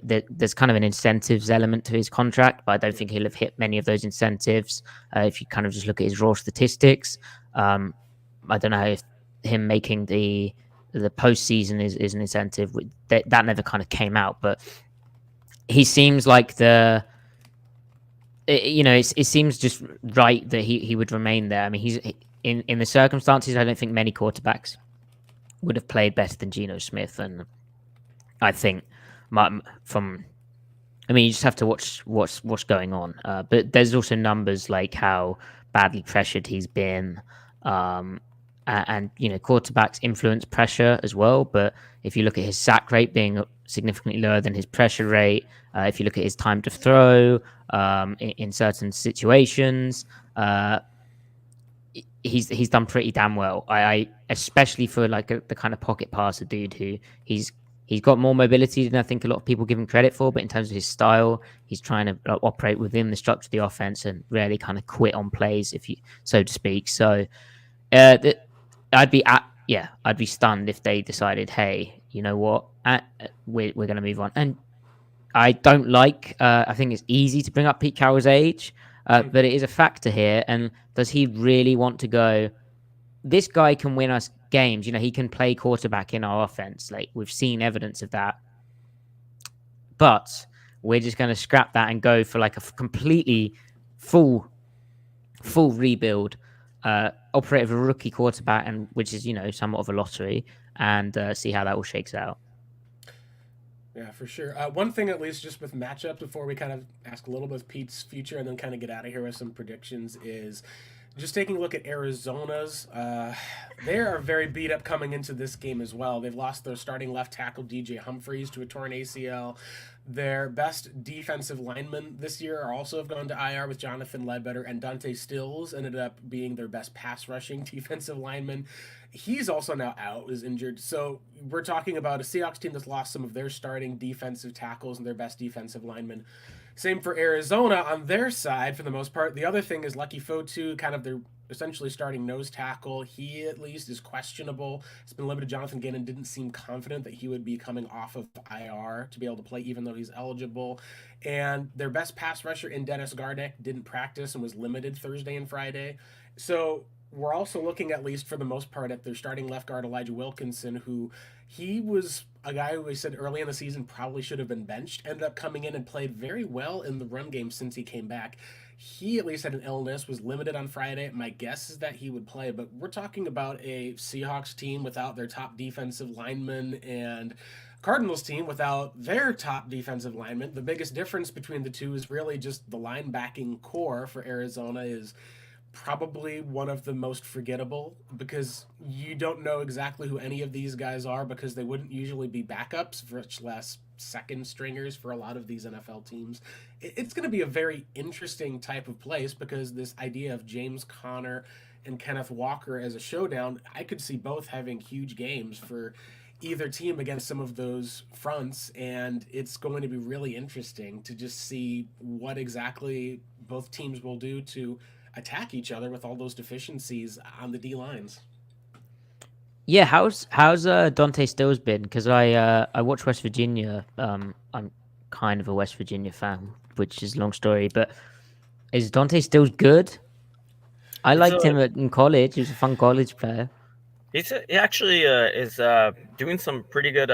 S2: there's kind of an incentives element to his contract, but I don't think he'll have hit many of those incentives. If you kind of just look at his raw statistics, I don't know if him making the postseason is an incentive. That never kind of came out, but he seems like it seems just right that he would remain there. I mean, he's in the circumstances, I don't think many quarterbacks would have played better than Geno Smith, and I think you just have to watch what's going on. But there's also numbers like how badly pressured he's been, And quarterbacks influence pressure as well. But if you look at his sack rate being significantly lower than his pressure rate, if you look at his time to throw in certain situations, he's done pretty damn well. I especially for like the kind of pocket passer dude who he's got more mobility than I think a lot of people give him credit for. But in terms of his style, he's trying to operate within the structure of the offense and really kind of quit on plays, if you so to speak. So I'd be stunned if they decided, hey, you know what, we're going to move on. And I don't like. I think it's easy to bring up Pete Carroll's age, but it is a factor here. And does he really want to go? This guy can win us games. He can play quarterback in our offense. Like, we've seen evidence of that. But we're just going to scrap that and go for like a completely full rebuild. Operate with a rookie quarterback, and which is somewhat of a lottery, and see how that all shakes out.
S1: Yeah, for sure. One thing, at least, just with matchups, before we kind of ask a little bit of Pete's future and then kind of get out of here with some predictions, is just taking a look at Arizona's. They are very beat up coming into this game as well. They've lost their starting left tackle, DJ Humphries, to a torn ACL. Their best defensive linemen this year are also have gone to IR, with Jonathan Ledbetter, and Dante Stills ended up being their best pass rushing defensive lineman. He's also now out, is injured. So we're talking about a Seahawks team that's lost some of their starting defensive tackles and their best defensive linemen. Same for Arizona on their side, for the most part. The other thing is Lucky Fotu, kind of their essentially starting nose tackle. He, at least, is questionable. It's been limited. Jonathan Gannon didn't seem confident that he would be coming off of IR to be able to play, even though he's eligible. And their best pass rusher in Dennis Gardeck didn't practice and was limited Thursday and Friday. So we're also looking, at least for the most part, at their starting left guard, Elijah Wilkinson, who he was a guy who we said early in the season probably should have been benched, ended up coming in and played very well in the run game since he came back. He at least had an illness, was limited on Friday. My guess is that he would play, but we're talking about a Seahawks team without their top defensive lineman and Cardinals team without their top defensive lineman. The biggest difference between the two is really just the linebacking core for Arizona is probably one of the most forgettable, because you don't know exactly who any of these guys are, because they wouldn't usually be backups, much less second stringers for a lot of these NFL teams. It's going to be a very interesting type of place, because this idea of James Conner and Kenneth Walker as a showdown, I could see both having huge games for either team against some of those fronts, and it's going to be really interesting to just see what exactly both teams will do to attack each other with all those deficiencies on the D lines.
S2: Yeah, how's Dante Stills been? Because I watch West Virginia. I'm kind of a West Virginia fan, which is a long story. But is Dante Stills good? I liked him in college. He was a fun college player.
S3: He actually is doing some pretty good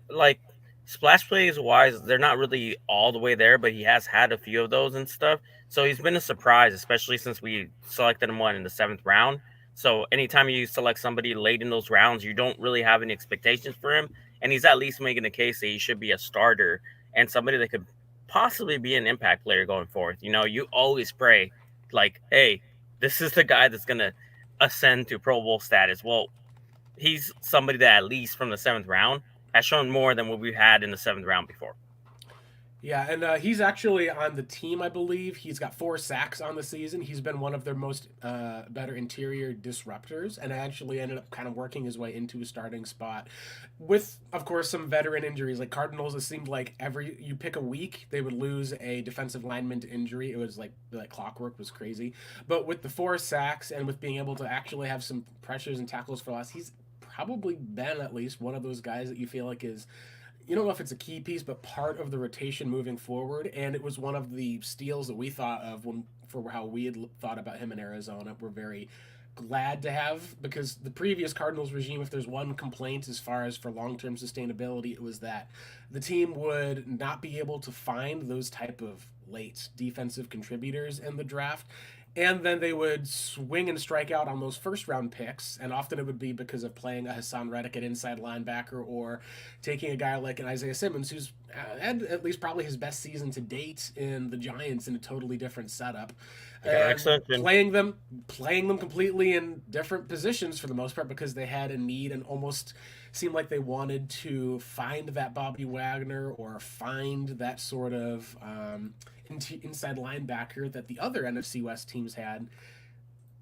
S3: like splash plays wise. They're not really all the way there, but he has had a few of those and stuff. So he's been a surprise, especially since we selected him in the 7th round. So anytime you select somebody late in those rounds, you don't really have any expectations for him. And he's at least making the case that he should be a starter and somebody that could possibly be an impact player going forth. You always pray, like, hey, this is the guy that's going to ascend to Pro Bowl status. Well, he's somebody that at least from the 7th round has shown more than what we've had in the 7th round before.
S1: Yeah, and he's actually on the team, I believe. He's got 4 sacks on the season. He's been one of their most better interior disruptors, and actually ended up kind of working his way into a starting spot with, of course, some veteran injuries. Like Cardinals, it seemed like you pick a week, they would lose a defensive lineman to injury. It was like clockwork, was crazy. But with the 4 sacks and with being able to actually have some pressures and tackles for loss, he's probably been at least one of those guys that you feel like is, you don't know if it's a key piece, but part of the rotation moving forward. And it was one of the steals that we thought of for how we had thought about him in Arizona. We're very glad to have, because the previous Cardinals regime, if there's one complaint as far as for long-term sustainability, it was that the team would not be able to find those type of late defensive contributors in the draft. And then they would swing and strike out on those first round picks, and often it would be because of playing a Hassan Reddick at inside linebacker or taking a guy like an Isaiah Simmons, who's had at least probably his best season to date in the Giants in a totally different setup. Playing them completely in different positions for the most part because they had a need and almost seemed like they wanted to find that Bobby Wagner or find that sort of inside linebacker that the other NFC West teams had.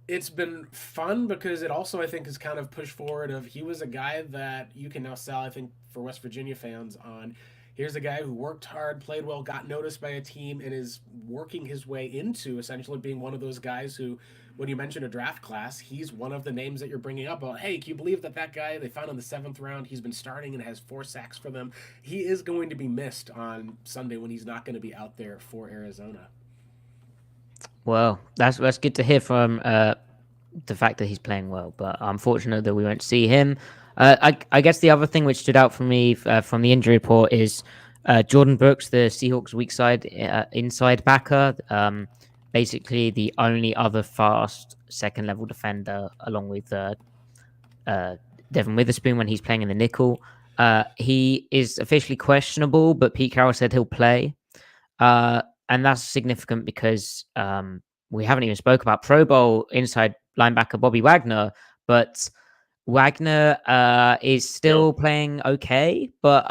S1: It's been fun because it also, I think, has kind of pushed forward of he was a guy that you can now sell, I think, for West Virginia fans on. Here's a guy who worked hard, played well, got noticed by a team, and is working his way into essentially being one of those guys who, when you mention a draft class, he's one of the names that you're bringing up. About, hey, can you believe that guy they found in the 7th round, he's been starting and has 4 sacks for them. He is going to be missed on Sunday when he's not going to be out there for Arizona.
S2: Well, that's good to hear from the fact that he's playing well, but I'm fortunate that we won't see him. I guess the other thing which stood out for me from the injury report is Jordan Brooks, the Seahawks weak side inside backer. Basically, the only other fast second level defender, along with Devin Witherspoon when he's playing in the nickel. He is officially questionable, but Pete Carroll said he'll play. And that's significant because we haven't even spoke about Pro Bowl inside linebacker Bobby Wagner, but Wagner is still playing okay, but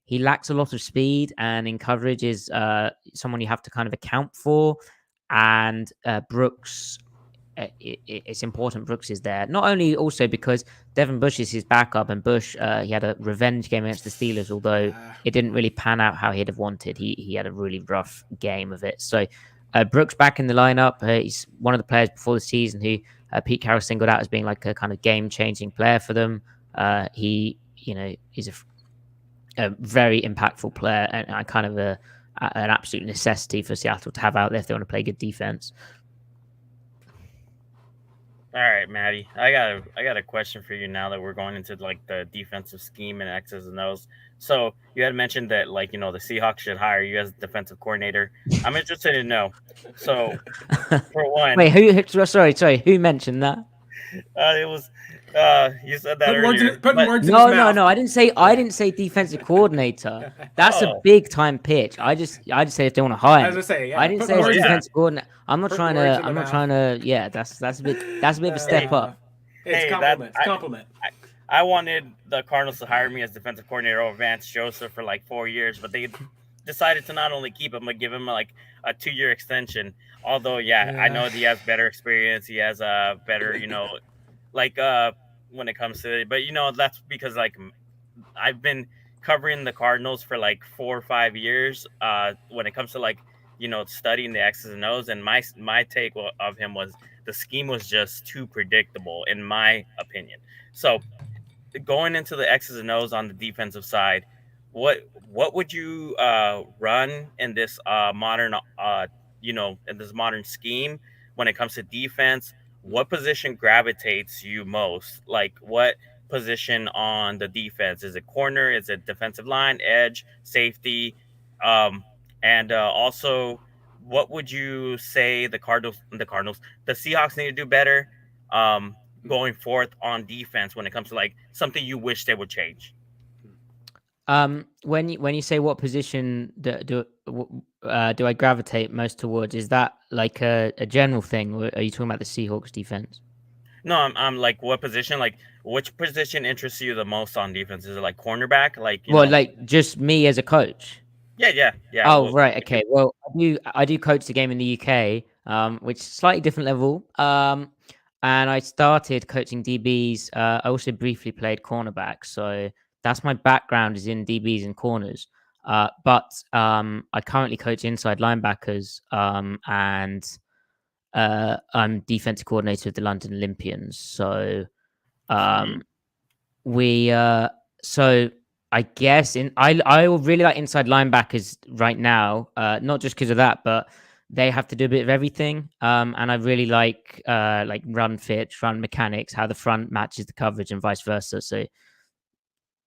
S2: he lacks a lot of speed, and in coverage is someone you have to kind of account for. And Brooks, it's important Brooks is there. Not only also because Devin Bush is his backup, and Bush, he had a revenge game against the Steelers, although it didn't really pan out how he'd have wanted. He had a really rough game of it. So Brooks back in the lineup. He's one of the players before the season who Pete Carroll singled out as being like a kind of game-changing player for them. He, is a very impactful player and kind of an absolute necessity for Seattle to have out there if they want to play good defense.
S3: All right, Matty, I got a question for you now that we're going into like the defensive scheme and X's and O's. So you had mentioned that the Seahawks should hire you as defensive coordinator. I'm interested to know. So for one,
S2: wait, who? Sorry, who mentioned that?
S3: It was you said that earlier.
S2: No, I didn't say defensive coordinator. That's a big time pitch. I just said if they want to hire.
S1: I was gonna say, yeah,
S2: I didn't say defensive coordinator. I'm not trying to. Yeah, that's a bit of a step up.
S1: It's compliment.
S3: I wanted the Cardinals to hire me as defensive coordinator over Vance Joseph for like 4 years, but they decided to not only keep him but give him like a 2-year extension. Although, I know he has better experience. He has a better, when it comes to it. But, that's because I've been covering the Cardinals for like 4 or 5 years when it comes to studying the X's and O's. And my take of him was the scheme was just too predictable, in my opinion. So going into the X's and O's on the defensive side, what would you run in this modern in this modern scheme when it comes to defense? What position gravitates you most? Like, what position on the defense? Is it corner? Is it defensive line, edge, safety? And also, what would you say the Seahawks need to do better going forth on defense when it comes to something you wish they would change?
S2: When you say what position do I gravitate most towards, is that like a general thing? Or are you talking about the Seahawks defense?
S3: No, I'm like, what position? Like, which position interests you the most on defense? Is it like cornerback?
S2: Like just me as a coach?
S3: Yeah.
S2: Oh, right. Okay. Well, I do coach the game in the UK, which is a slightly different level. And I started coaching DBs. I also briefly played cornerback, so that's my background is in DBs and corners. But I currently coach inside linebackers, and I'm defensive coordinator of the London Olympians. So so I guess I really like inside linebackers right now, not just because of that, but they have to do a bit of everything. And I really like run fits, run mechanics, how the front matches the coverage and vice versa. So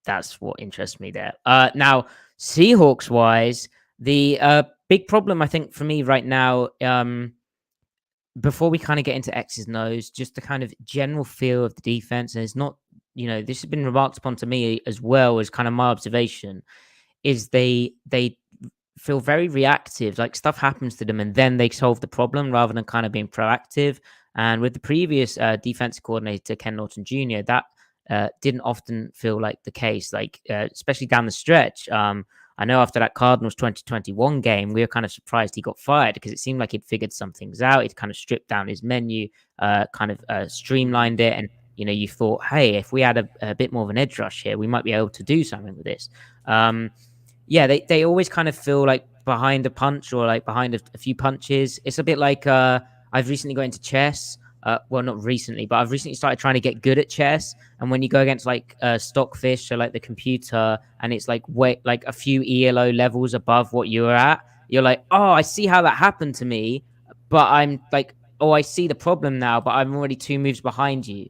S2: that's what interests me there. Now, Seahawks wise, the big problem I think for me right now before we kind of get into X's and O's, just the kind of general feel of the defense, and it's not, this has been remarked upon to me as well as kind of my observation, is they feel very reactive. Like stuff happens to them and then they solve the problem rather than kind of being proactive. And with the previous defensive coordinator, Ken Norton Jr., that didn't often feel like the case, like especially down the stretch. I know after that Cardinals 2021 game, we were kind of surprised he got fired because it seemed like he'd figured some things out. He'd kind of stripped down his menu, kind of streamlined it. And, you thought, hey, if we had a bit more of an edge rush here, we might be able to do something with this. They always kind of feel like behind a punch or like behind a few punches. It's a bit like I've recently got into chess. Well, not recently, but I've recently started trying to get good at chess. And when you go against like Stockfish, so like the computer, and it's like like a few ELO levels above what you were at, you're like, oh, I see how that happened to me, but I'm like, oh, I see the problem now, but I'm already 2 moves behind you.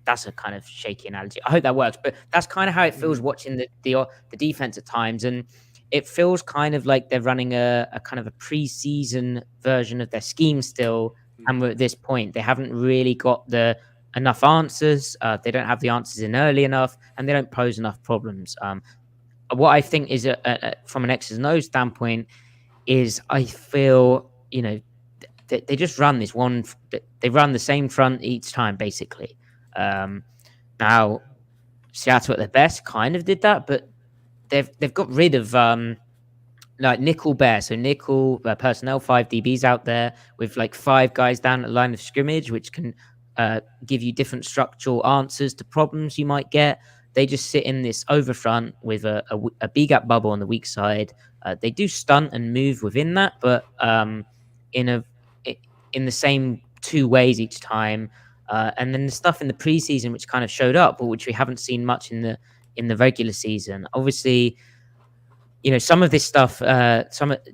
S2: That's a kind of shaky analogy. I hope that works, but that's kind of how it feels watching the defense at times. And it feels kind of like they're running a kind of a preseason version of their scheme still. And we're at this point, they haven't really got enough answers. They don't have the answers in early enough, and they don't pose enough problems. What I think is from an X's and O's standpoint is I feel, they just run this one. They run the same front each time, basically. Now, Seattle at their best kind of did that, but they've got rid of like nickel bear, so nickel personnel, 5 DBs out there with like 5 guys down at the line of scrimmage, which can give you different structural answers to problems you might get. They just sit in this over front with a B gap bubble on the weak side. They do stunt and move within that, but in the same 2 ways each time. And then the stuff in the preseason, which kind of showed up, but which we haven't seen much in the regular season. Obviously, some of this stuff,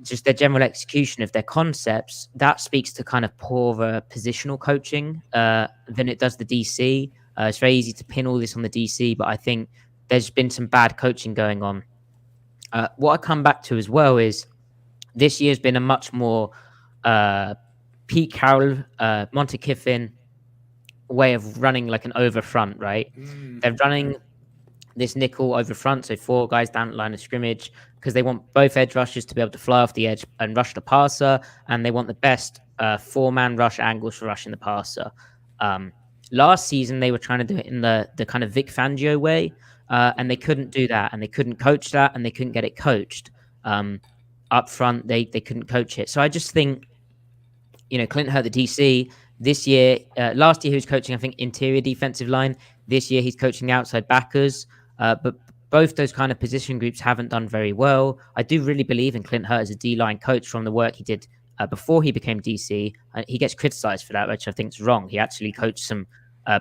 S2: just their general execution of their concepts, that speaks to kind of poorer positional coaching than it does the DC. It's very easy to pin all this on the DC, but I think there's been some bad coaching going on. What I come back to as well is this year's been a much more Pete Carroll, Monte Kiffin way of running like an over front, right? They're running this nickel over front, so 4 guys down the line of scrimmage, because they want both edge rushers to be able to fly off the edge and rush the passer, and they want the best 4-man rush angles for rushing the passer. Last season, they were trying to do it in the kind of Vic Fangio way, and they couldn't do that, and they couldn't coach that, and they couldn't get it coached. Up front, they couldn't coach it. So I just think, Clinton hurt the DC. This year, last year he was coaching, I think, interior defensive line. This year he's coaching the outside backers. But both those kind of position groups haven't done very well. I do really believe in Clint Hurt as a D-line coach from the work he did before he became DC. He gets criticized for that, which I think is wrong. He actually coached some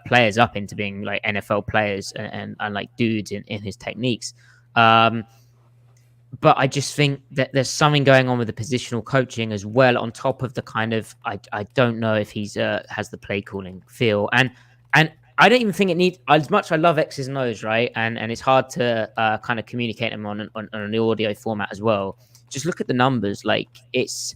S2: players up into being like NFL players and like dudes in his techniques. But I just think that there's something going on with the positional coaching as well, on top of the kind of, I don't know if he's has the play calling feel. And I don't even think it needs, as much I love X's and O's, right? And it's hard to kind of communicate them on an audio format as well. Just look at the numbers. Like, it's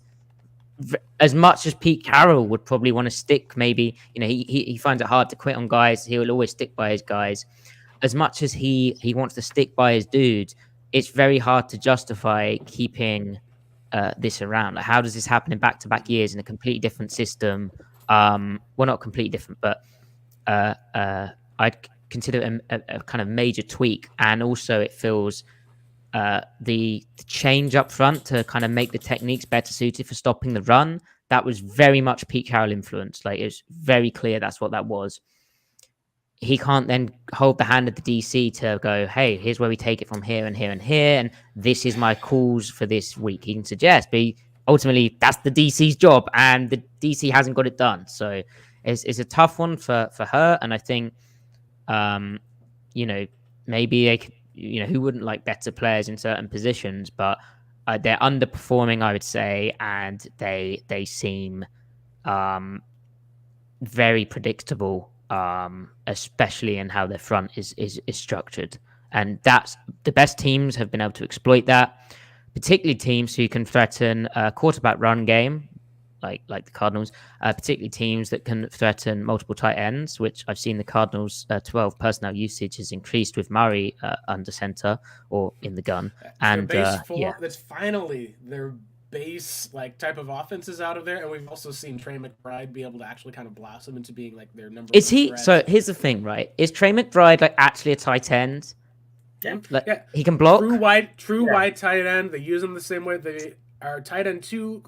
S2: as much as Pete Carroll would probably want to stick, maybe, he finds it hard to quit on guys. He will always stick by his guys. As much as he wants to stick by his dudes, it's very hard to justify keeping this around. Like, how does this happen in back-to-back years in a completely different system? Well, not completely different, but I'd consider it a kind of major tweak. And also it feels the change up front to kind of make the techniques better suited for stopping the run, that was very much Pete Carroll influence. Like, it was very clear that's what that was. He can't then hold the hand of the DC to go, hey, here's where we take it from here and here and here, and this is my calls for this week. He can suggest, but ultimately that's the DC's job, and the DC hasn't got it done. So it's a tough one for her, and I think, maybe they could, who wouldn't like better players in certain positions, but they're underperforming, I would say, and they seem very predictable. Especially in how their front is structured, and that's the best teams have been able to exploit that, particularly teams who can threaten a quarterback run game, like the Cardinals, particularly teams that can threaten multiple tight ends, which I've seen the Cardinals' 12 personnel usage has increased with Murray under center or in the gun.
S1: So
S2: And
S1: base four, that's finally their base like type of offense is out of there, and we've also seen Trey McBride be able to actually kind of blossom into being like their number
S2: is
S1: one
S2: he?
S1: threat.
S2: So here's the thing, right? Is Trey McBride like actually a tight end?
S3: Yeah.
S2: Like, he can block.
S1: True wide tight end. They use him the same way they are tight end too.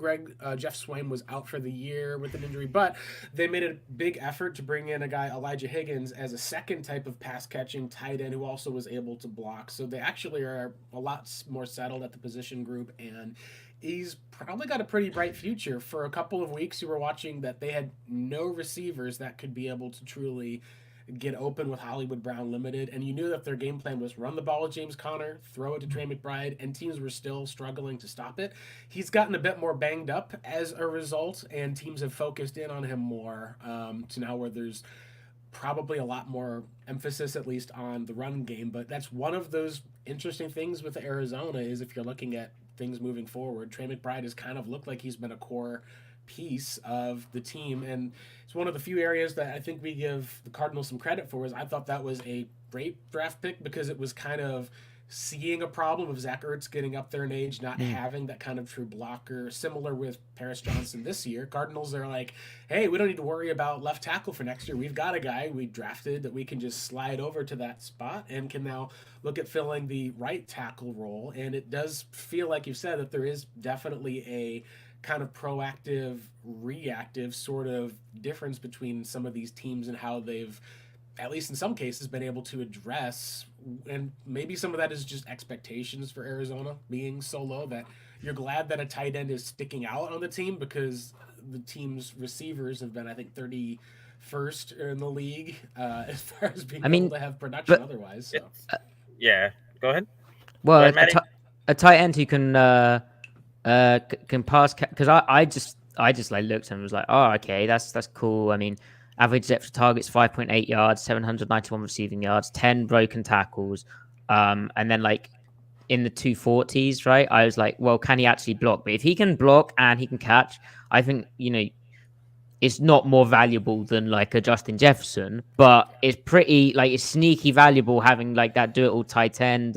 S1: Jeff Swain was out for the year with an injury, but they made a big effort to bring in a guy, Elijah Higgins, as a second type of pass catching tight end who also was able to block. So they actually are a lot more settled at the position group, and he's probably got a pretty bright future. For a couple of weeks, you were watching that they had no receivers that could be able to truly get open with Hollywood Brown limited, and you knew that their game plan was run the ball with James Conner, throw it to Trey McBride, and teams were still struggling to stop it. He's gotten a bit more banged up as a result, and teams have focused in on him more to now where there's probably a lot more emphasis, at least, on the run game. But that's one of those interesting things with Arizona is if you're looking at things moving forward, Trey McBride has kind of looked like he's been a core piece of the team, and it's one of the few areas that I think we give the Cardinals some credit for. Is I thought that was a great draft pick because it was kind of seeing a problem of Zach Ertz getting up there in age, not having that kind of true blocker. Similar with Paris Johnson this year. Cardinals are like, hey, we don't need to worry about left tackle for next year. We've got a guy we drafted that we can just slide over to that spot and can now look at filling the right tackle role. And it does feel like you've said that there is definitely a kind of proactive, reactive sort of difference between some of these teams and how they've, at least in some cases, been able to address. And maybe some of that is just expectations for Arizona being so low that you're glad that a tight end is sticking out on the team, because the team's receivers have been, I think, 31st in the league as far as being able to have production otherwise. So.
S3: Yeah, go ahead.
S2: Well, go ahead, a tight end who can pass, because I just like looked and was like, oh, okay, that's cool. I mean, average depth of targets 5.8 yards, 791 receiving yards, 10 broken tackles, and then like in the 240s, right? I was like, well, can he actually block? But if he can block and he can catch, I think, it's not more valuable than like a Justin Jefferson, but it's pretty like it's sneaky valuable having like that do it all tight end.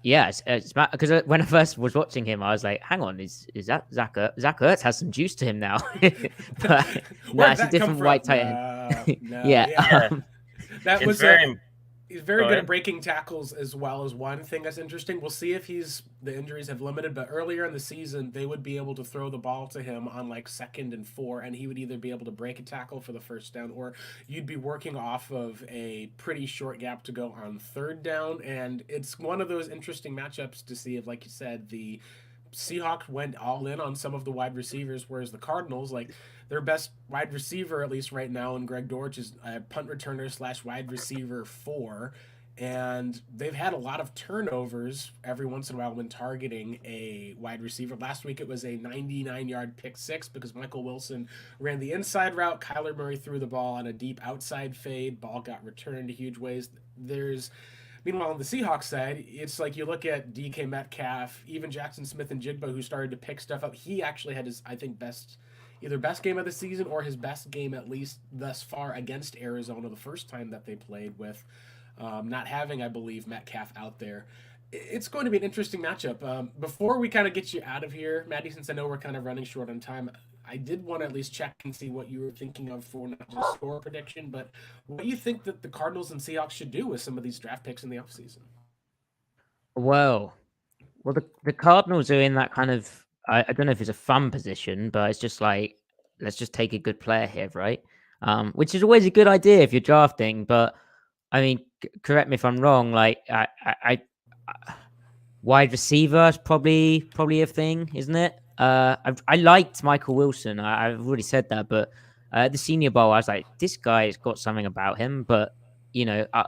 S2: Yeah, it's because when I first was watching him, I was like, "Hang on, is that Zach Ertz? Zach Ertz has some juice to him now." But no, it's a different white tight end. Yeah.
S1: That was he's very good at breaking tackles as well as one thing that's interesting. We'll see if the injuries have limited, but earlier in the season, they would be able to throw the ball to him on like 2nd and 4, and he would either be able to break a tackle for the first down, or you'd be working off of a pretty short gap to go on 3rd down. And it's one of those interesting matchups to see if, like you said, the Seahawks went all in on some of the wide receivers, whereas the Cardinals, like their best wide receiver, at least right now, in Greg Dortch, is a punt returner / wide receiver 4. And they've had a lot of turnovers every once in a while when targeting a wide receiver. Last week it was a 99-yard pick 6 because Michael Wilson ran the inside route. Kyler Murray threw the ball on a deep outside fade. Ball got returned huge ways. Meanwhile, on the Seahawks side, it's like you look at DK Metcalf, even Jackson Smith and Jigba, who started to pick stuff up. He actually had his, I think, best game of the season or his best game, at least thus far, against Arizona the first time that they played, with not having, I believe, Metcalf out there. It's going to be an interesting matchup. Before we kind of get you out of here, Matty, since I know we're kind of running short on time, I did want to at least check and see what you were thinking of for not just score prediction, but what do you think that the Cardinals and Seahawks should do with some of these draft picks in the offseason?
S2: Well, the Cardinals are in that kind of, I don't know if it's a fun position, but it's just like, let's just take a good player here, right? Which is always a good idea if you're drafting. But I mean, correct me if I'm wrong. Like, I wide receiver is probably a thing, isn't it? I liked Michael Wilson. I've already said that, but the Senior Bowl, I was like, this guy's got something about him. But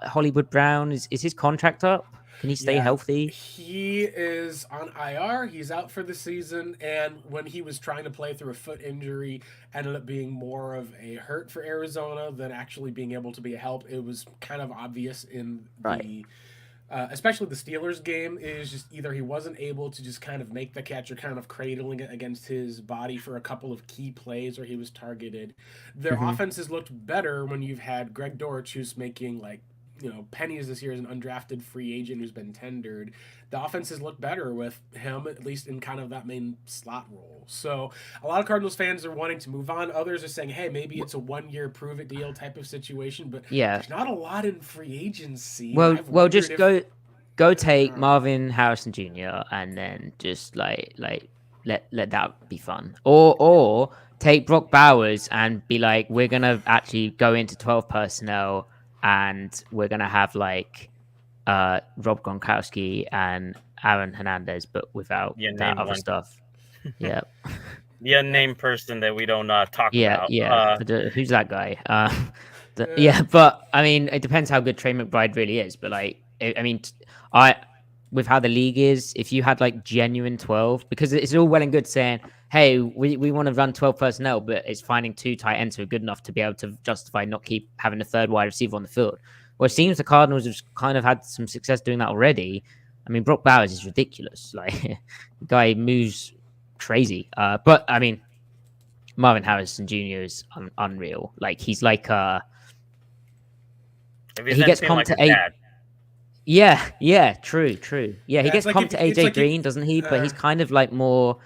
S2: Hollywood Brown, is his contract up? Can he stay healthy?
S1: He is on IR. He's out for the season. And when he was trying to play through a foot injury, ended up being more of a hurt for Arizona than actually being able to be a help. It was kind of obvious in the especially the Steelers game, is just either he wasn't able to just kind of make the catch or kind of cradling it against his body for a couple of key plays, or he was targeted. Their
S2: Hmm.
S1: offenses looked better when you've had Greg Dortch, who's making like pennies this year as an undrafted free agent who's been tendered. The offenses look better with him, at least in kind of that main slot role. So a lot of Cardinals fans are wanting to move on. Others are saying, hey, maybe it's a 1 year prove it deal type of situation, but
S2: Yeah.
S1: there's not a lot in free agency.
S2: Well, just go take
S1: Uh,
S2: Marvin Harrison Jr. and then just like let that be fun. Or take Brock Bowers and be like, we're gonna actually go into 12 personnel and we're gonna have like Rob Gronkowski and Aaron Hernandez, but without
S3: Yeah,
S2: that
S3: name
S2: other
S3: one.
S2: stuff. Yeah.
S3: The unnamed person that we don't talk
S2: Yeah,
S3: about.
S2: yeah. Who's that guy? Yeah, but I mean, it depends how good Trey McBride really is. But like, I mean, I with how the league is, if you had like genuine 12, because it's all well and good saying, "Hey, we want to run 12 personnel," but it's finding two tight ends who are good enough to be able to justify not keep having a third wide receiver on the field. Well, it seems the Cardinals have kind of had some success doing that already. I mean, Brock Bowers is ridiculous. Like, the guy moves crazy. But I mean, Marvin Harrison Jr. is unreal. Like he's like
S3: If
S2: he
S3: he's
S2: gets
S3: anything
S2: comped
S3: like
S2: to
S3: his
S2: eight.
S3: dad.
S2: Yeah, true. Yeah, he
S1: Yeah,
S2: gets
S1: it's like
S2: comped to
S1: it's
S2: AJ
S1: like
S2: Green, doesn't he? But he's
S1: uh,
S2: kind of like more.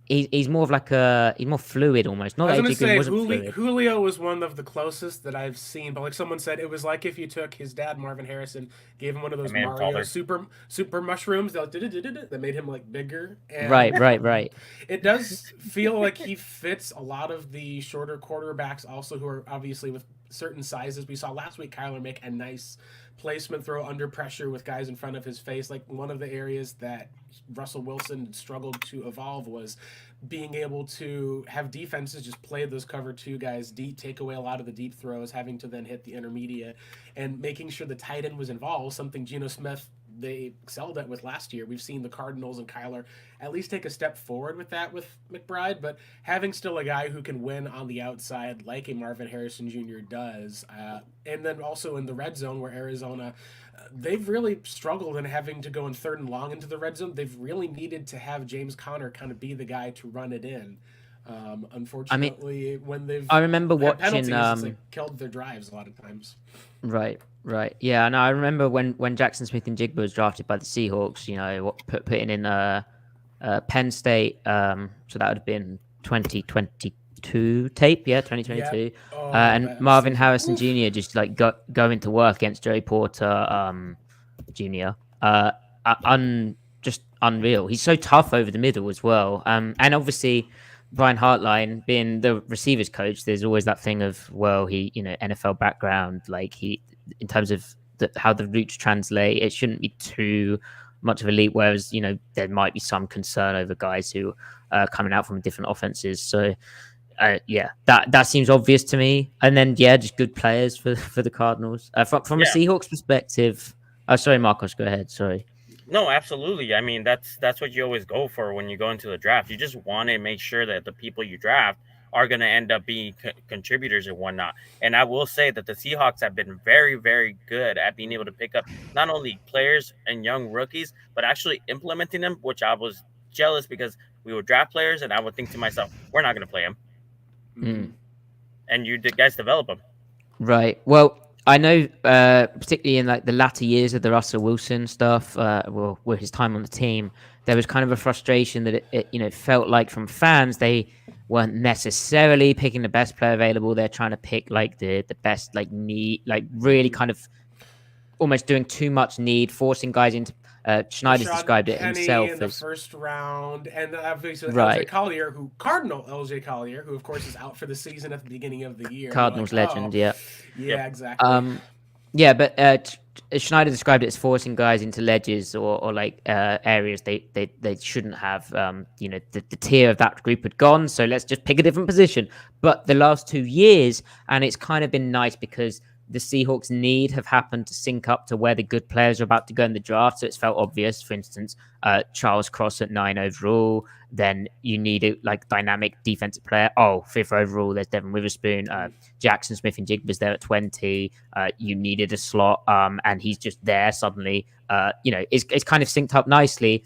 S2: He's more of like he's more fluid almost. Not
S1: I was
S2: that
S1: gonna
S2: AJ Green
S1: say
S2: wasn't fluid.
S1: Julio was one of the closest that I've seen, but like someone said, it was like if you took his dad Marvin Harrison, gave him one of
S3: I
S1: those
S3: made him
S1: Mario
S3: taller.
S1: super mushrooms that made him like bigger,
S2: Right,
S1: and
S2: right.
S1: it does feel like he fits a lot of the shorter quarterbacks also who are obviously with certain sizes. We saw last week Kyler make a nice placement throw under pressure with guys in front of his face. Like one of the areas that Russell Wilson struggled to evolve was being able to have defenses just play those cover two guys deep, take away a lot of the deep throws, having to then hit the intermediate, and making sure the tight end was involved, something Geno Smith they excelled at with last year. We've seen the Cardinals and Kyler at least take a step forward with that with McBride, but having still a guy who can win on the outside like a Marvin Harrison Jr. does, and then also in the red zone where Arizona, they've really struggled in having to go in third and long into the red zone. They've really needed to have James Conner kind of be the guy to run it in.
S2: I mean,
S1: Unfortunately, when they've
S2: I remember
S1: had
S2: watching.
S1: penalties, it's like killed their drives a lot of times.
S2: Right. Yeah, no, I remember when Jackson Smith and Jigba was drafted by the Seahawks. You know, putting in Penn State. So that would have been 2022 tape. Yeah, 2022.
S1: Yeah. Oh,
S2: And
S1: that
S2: Marvin
S1: season.
S2: Harrison
S1: Oof.
S2: Jr. just like going to work against Joey Porter Jr. Just unreal. He's so tough over the middle as well. And obviously Brian Hartline being the receivers coach, there's always that thing of, well, he, NFL background, like he, in terms of how the routes translate, it shouldn't be too much of a leap. Whereas, there might be some concern over guys who are coming out from different offenses. So, that seems obvious to me. And then, just good players for the Cardinals. From a
S3: Yeah.
S2: Seahawks perspective. Oh, sorry, Marcos, go ahead. Sorry.
S3: No, absolutely. I mean, that's what you always go for when you go into the draft. You just want to make sure that the people you draft are going to end up being contributors and whatnot. And I will say that the Seahawks have been very, very good at being able to pick up not only players and young rookies, but actually implementing them, which I was jealous because we would draft players and I would think to myself, we're not going to play them.
S2: Mm.
S3: And you guys develop them.
S2: Right. Well, I know, particularly in like the latter years of the Russell Wilson stuff, with his time on the team, there was kind of a frustration that it felt like from fans they weren't necessarily picking the best player available. They're trying to pick like the best, like need, like really kind of almost doing too much need, forcing guys into. Schneider's
S1: Rashad
S2: described it
S1: Penny
S2: himself
S1: in the
S2: as
S1: first round, and obviously
S2: right.
S1: LJ Collier, Cardinal LJ Collier, who of course is out for the season at the beginning of the year.
S2: Cardinals legend,
S1: yeah,
S2: yep.
S1: Exactly.
S2: But Schneider described it as forcing guys into ledges or like areas they shouldn't have. The tier of that group had gone, so let's just pick a different position. But the last 2 years, and it's kind of been nice because the Seahawks need have happened to sync up to where the good players are about to go in the draft. So it's felt obvious. For instance, Charles Cross at 9 overall. Then you need a dynamic defensive player. Oh, 5th overall, there's Devin Witherspoon. Jackson Smith and Jigba's there at 20. You needed a slot, and he's just there suddenly. It's kind of synced up nicely.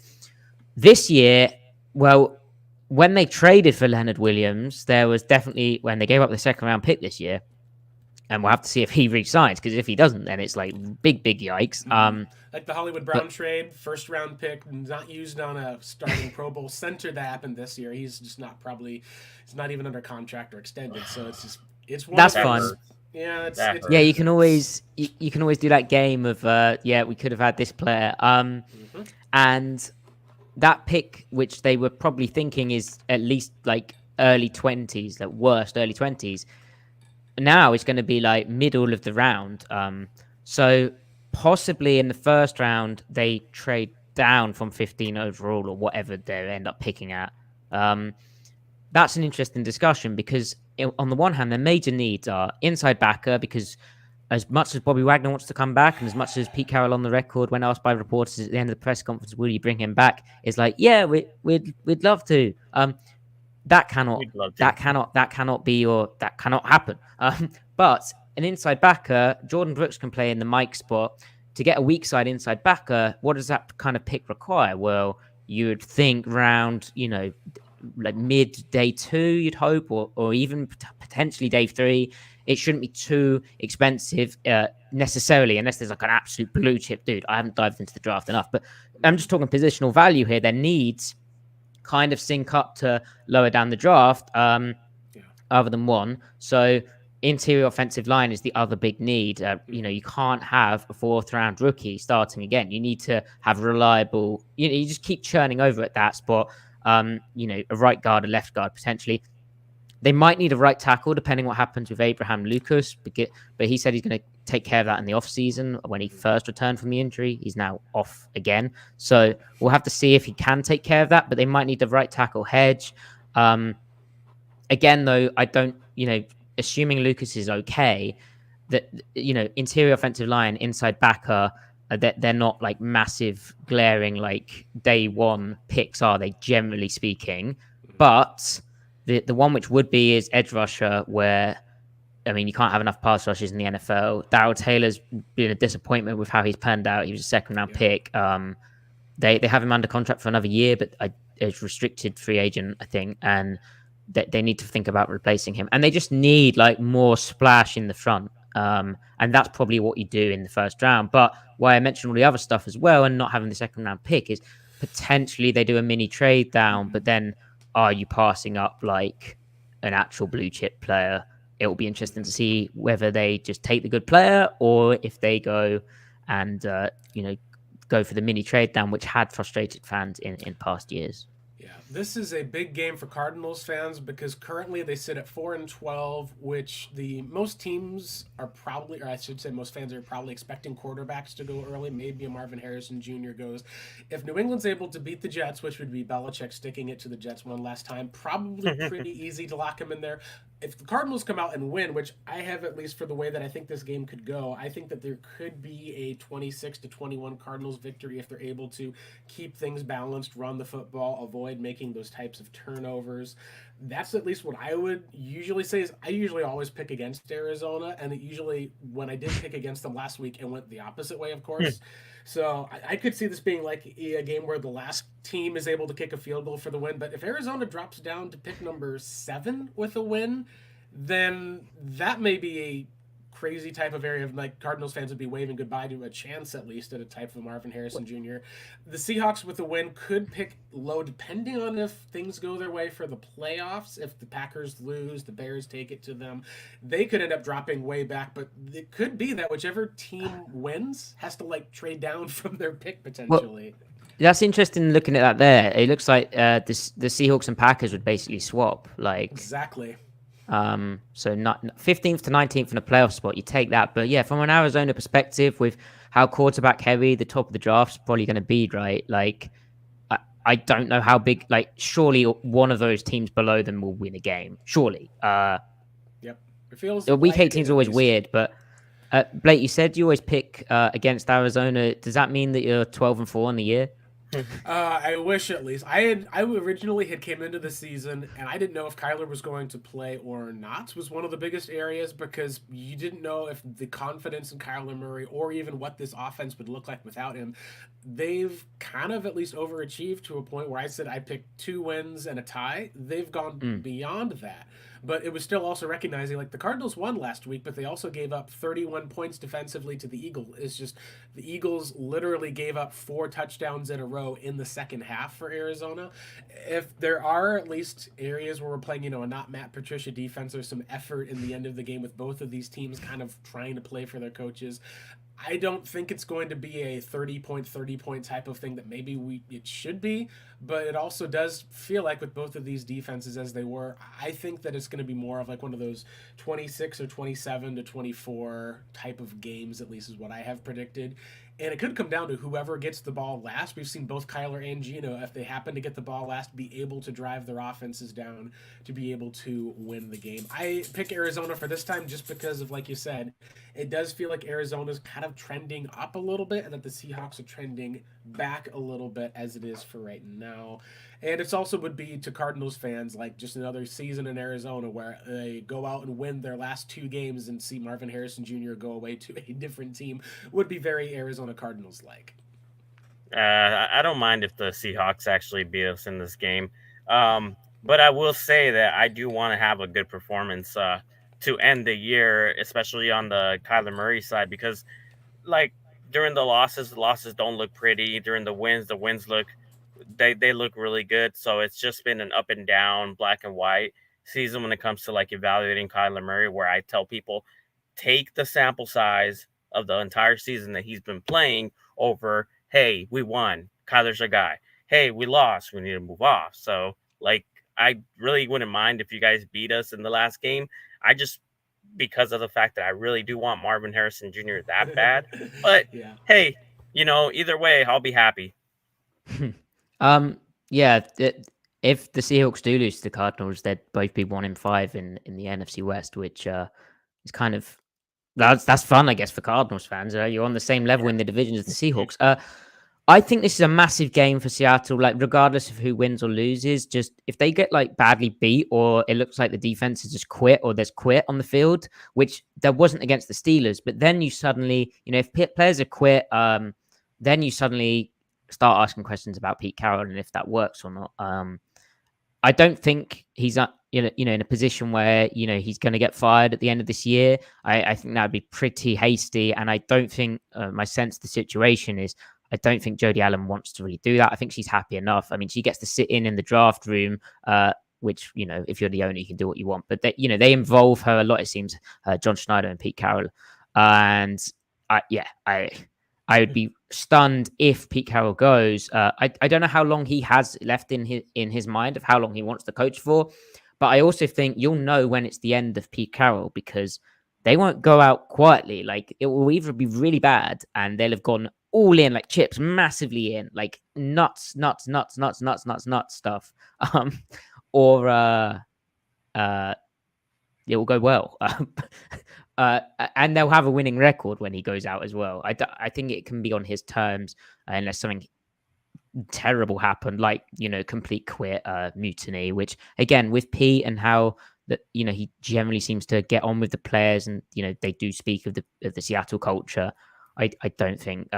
S2: This year, well, when they traded for Leonard Williams, there was definitely, when they gave up the second round pick this year, and we'll have to see if he re-signs, because if he doesn't, then it's like big yikes.
S1: Like the Hollywood Brown trade, first round pick, not used on a starting Pro Bowl center that happened this year. He's just he's not even under contract or extended. So it's one
S2: that's
S1: of
S2: fun.
S1: those, yeah,
S2: yeah, you can always do that game of we could have had this player. And that pick, which they were probably thinking is at least like early 20s, like worst early 20s. Now it's going to be like middle of the round. So possibly in the first round, they trade down from 15 overall or whatever they end up picking at. That's an interesting discussion because on the one hand, their major needs are inside backer, because as much as Bobby Wagner wants to come back, and as much as Pete Carroll on the record, when asked by reporters at the end of the press conference, will you bring him back? Is like, yeah, we'd love to. That cannot happen. But an inside backer, Jordan Brooks can play in the Mike spot. To get a weak side inside backer, what does that kind of pick require? Well, you would think round, like mid day 2, you'd hope, or even potentially day 3. It shouldn't be too expensive necessarily, unless there's like an absolute blue chip dude. I haven't dived into the draft enough, but I'm just talking positional value here. Their needs kind of sync up to lower down the draft, other than one. So interior offensive line is the other big need. You can't have a 4th round rookie starting again. You need to have reliable. You just keep churning over at that spot. A right guard, a left guard potentially. They might need a right tackle, depending what happens with Abraham Lucas. But he said he's going to take care of that in the offseason. When he first returned from the injury, he's now off again. So we'll have to see if he can take care of that. But they might need the right tackle hedge. Again, though, I don't, assuming Lucas is okay, that, interior offensive line, inside backer, they're not like massive, glaring, like day 1 picks, are they, generally speaking? But the one which would be is edge rusher, where, you can't have enough pass rushers in the NFL. Darrell Taylor's been a disappointment with how he's panned out. He was a second-round pick. They have him under contract for another year, but it's restricted free agent, I think, and they need to think about replacing him. And they just need like more splash in the front. And that's probably what you do in the first round. But why I mentioned all the other stuff as well and not having the second-round pick is potentially they do a mini trade down, but then are you passing up like an actual blue chip player? It will be interesting to see whether they just take the good player or if they go and, go for the mini trade down, which had frustrated fans in past years.
S1: Yeah, this is a big game for Cardinals fans because currently they sit at 4-12, which most teams are probably, or I should say most fans are probably expecting quarterbacks to go early. Maybe a Marvin Harrison Jr. goes. If New England's able to beat the Jets, which would be Belichick sticking it to the Jets one last time, probably pretty easy to lock him in there. If the Cardinals come out and win, which I have at least for the way that I think this game could go, I think that there could be a 26-21 Cardinals victory if they're able to keep things balanced, run the football, avoid making those types of turnovers. That's at least what I would usually say. Is I usually always pick against Arizona, and when I did pick against them last week, it went the opposite way, of course. So I could see this being like a game where the last team is able to kick a field goal for the win. But if Arizona drops down to pick number 7 with a win, then that may be a crazy type of area of like Cardinals fans would be waving goodbye to a chance at least at a type of Marvin Harrison Jr. The Seahawks with a win could pick low depending on if things go their way for the playoffs. If the Packers lose, the Bears take it to them, they could end up dropping way back, but it could be that whichever team wins has to like trade down from their pick potentially.
S2: Well, that's interesting looking at that there. It looks like the Seahawks and Packers would basically swap. Like
S1: exactly.
S2: So not 15th to 19th in a playoff spot, you take that. But yeah, from an Arizona perspective, with how quarterback heavy the top of the draft is probably going to be, right? Like, I don't know how big. Like, surely one of those teams below them will win a game. Surely.
S1: Yep. It feels
S2: the week 18 is always weird, but Blake, you said you always pick against Arizona. Does that mean that you're 12-4 on the year?
S1: I wish at least. I originally had came into the season and I didn't know if Kyler was going to play or not. Was one of the biggest areas because you didn't know if the confidence in Kyler Murray or even what this offense would look like without him. They've kind of at least overachieved to a point where I said I picked 2 wins and a tie. They've gone beyond that. But it was still also recognizing like the Cardinals won last week, but they also gave up 31 points defensively to the Eagles. It's just the Eagles literally gave up 4 touchdowns in a row in the second half for Arizona. If there are at least areas where we're playing, a not Matt Patricia defense, there's some effort in the end of the game with both of these teams kind of trying to play for their coaches. I don't think it's going to be a 30 point type of thing that maybe it should be, but it also does feel like with both of these defenses as they were, I think that it's going to be more of like one of those 26 or 27-24 type of games, at least is what I have predicted. And it could come down to whoever gets the ball last. We've seen both Kyler and Geno, if they happen to get the ball last, be able to drive their offenses down to be able to win the game. I pick Arizona for this time just because of, like you said, it does feel like Arizona's kind of trending up a little bit and that the Seahawks are trending back a little bit as it is for right now. And it's also would be to Cardinals fans like just another season in Arizona where they go out and win their last 2 games and see Marvin Harrison Jr. go away to a different team would be very Arizona Cardinals like.
S3: I don't mind if the Seahawks actually beat us in this game. But I will say that I do want to have a good performance to end the year, especially on the Kyler Murray side, because like during the losses don't look pretty. During the wins look they look really good. So it's just been an up and down, black and white season when it comes to like evaluating Kyler Murray, where I tell people take the sample size of the entire season that he's been playing over, hey, we won, Kyler's our guy. Hey, we lost, we need to move off. So like I really wouldn't mind if you guys beat us in the last game. I just because of the fact that I really do want Marvin Harrison Jr. that bad. But
S1: yeah.
S3: Hey, either way, I'll be happy.
S2: Yeah, if the Seahawks do lose to the Cardinals, they'd both be 1-5 in the NFC West, which is kind of that's fun, I guess, for Cardinals fans. You're on the same level in the division as the Seahawks. I think this is a massive game for Seattle. Like, regardless of who wins or loses, just if they get like badly beat, or it looks like the defense has just quit, or there's quit on the field, which there wasn't against the Steelers. But then you suddenly, if players are quit, then you suddenly start asking questions about Pete Carroll and if that works or not. I don't think he's in a position where he's going to get fired at the end of this year. I think that would be pretty hasty, and I don't think my sense of the situation is I don't think Jodie Allen wants to really do that. I think she's happy enough. I mean, she gets to sit in the draft room, which if you're the owner, you can do what you want. But they involve her a lot. It seems John Schneider and Pete Carroll, and I would be stunned if Pete Carroll goes. I don't know how long he has left in his mind of how long he wants to coach for, but I also think you'll know when it's the end of Pete Carroll because they won't go out quietly. Like it will either be really bad and they'll have gone all in, like chips massively in, like nuts stuff, or it will go well. And they'll have a winning record when he goes out as well. I think it can be on his terms unless something terrible happened, like complete quit, mutiny. Which again, with Pete and how that he generally seems to get on with the players, and they do speak of the Seattle culture. I don't think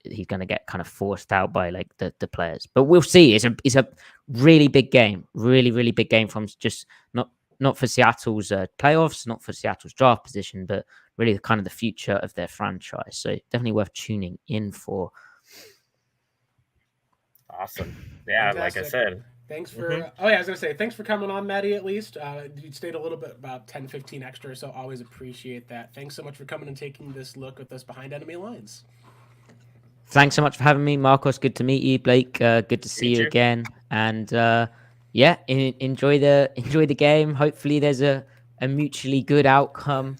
S2: he's going to get kind of forced out by like the players, but we'll see. It's a really big game, really big game from just not for Seattle's playoffs, not for Seattle's draft position, but really kind of the future of their franchise. So definitely worth tuning in for.
S3: Awesome. Yeah, fantastic. Like I said.
S1: Thanks for, I was going to say, thanks for coming on, Matty, at least. You stayed a little bit, about 10, 15 extra, so always appreciate that. Thanks so much for coming and taking this look with us behind enemy lines.
S2: Thanks so much for having me, Marcos. Good to meet you, Blake. Good to see you again. And enjoy the game. Hopefully there's a a mutually good outcome.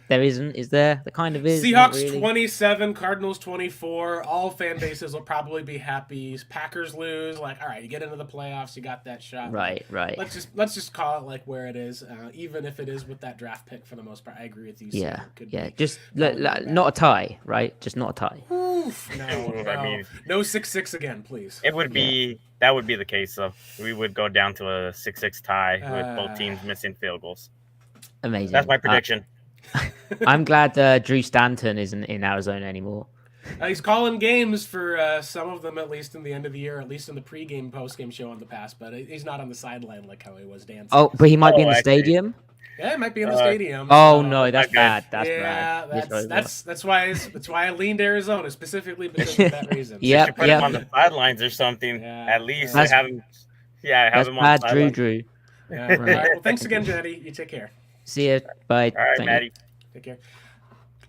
S2: There isn't, is there? There kind of is. Not
S1: Seahawks
S2: really.
S1: 27, Cardinals 24. All fan bases will probably be happy. Packers lose. Like, all right, you get into the playoffs, you got that shot.
S2: Right, right.
S1: Let's just call it like where it is. Even if it is with that draft pick for the most part, I agree with you.
S2: Yeah,
S1: Sam. Could
S2: yeah.
S1: be
S2: Just
S1: probably bad.
S2: not a tie, right? Just not a tie.
S1: Oof, no,
S3: I mean,
S1: no 6-6 again, please.
S3: it would be that would be the case. So we would go down to a 6-6 tie with both teams missing field goals.
S2: Amazing.
S3: That's my prediction.
S2: I'm glad Drew Stanton isn't in Arizona anymore.
S1: He's calling games for some of them, at least in the end of the year, at least in the pregame, postgame show in the past. But he's not on the sideline like how he was dancing.
S2: Oh, but he might be in the
S3: actually.
S2: stadium.
S1: Yeah, it might be in the stadium.
S2: Oh
S1: so-
S2: no, that's
S3: okay.
S2: bad. That's
S1: yeah,
S2: bad.
S1: that's why I leaned Arizona specifically because of that reason.
S3: You
S2: Yep,
S3: should put him on the sidelines or something.
S1: Yeah,
S3: At least
S1: yeah.
S3: have him. Yeah, have
S2: That's
S3: him on the
S2: bad, Drew.
S3: sideline.
S1: Yeah. All right. Well, thanks again, Jenny. You take care.
S2: See you. Bye.
S3: All right,
S2: Thank you.
S3: Matty.
S1: Take care.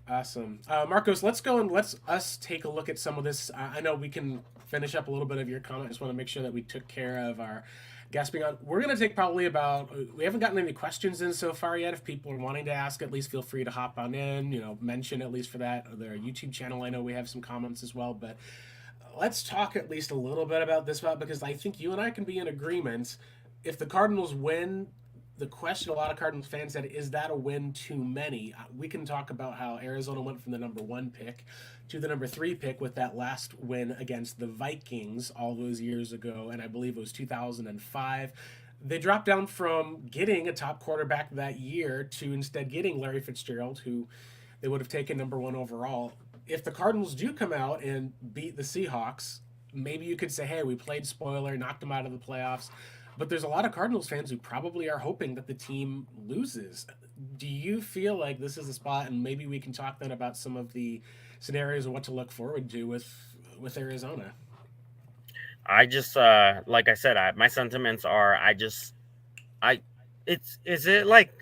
S1: Awesome. Marcos, let's go and let's us take a look at some of this. I know we can finish up a little bit of your comment. I just want to make sure that we took care of our gasping on. We're going to take probably about, we haven't gotten any questions in so far yet. If people are wanting to ask, at least feel free to hop on in, mention at least for that. Their YouTube channel, I know we have some comments as well, but let's talk at least a little bit about this spot because I think you and I can be in agreement. If the Cardinals win, the question a lot of Cardinals fans had, is that a win too many? We can talk about how Arizona went from the number 1 pick to the number 3 pick with that last win against the Vikings all those years ago, and I believe it was 2005. They dropped down from getting a top quarterback that year to instead getting Larry Fitzgerald, who they would have taken number 1 overall. If the Cardinals do come out and beat the Seahawks, maybe you could say, hey, we played spoiler, knocked them out of the playoffs. But there's a lot of Cardinals fans who probably are hoping that the team loses. Do you feel like this is a spot, and maybe we can talk then about some of the scenarios and what to look forward to with Arizona?
S3: I just like I said, my sentiments are is it like,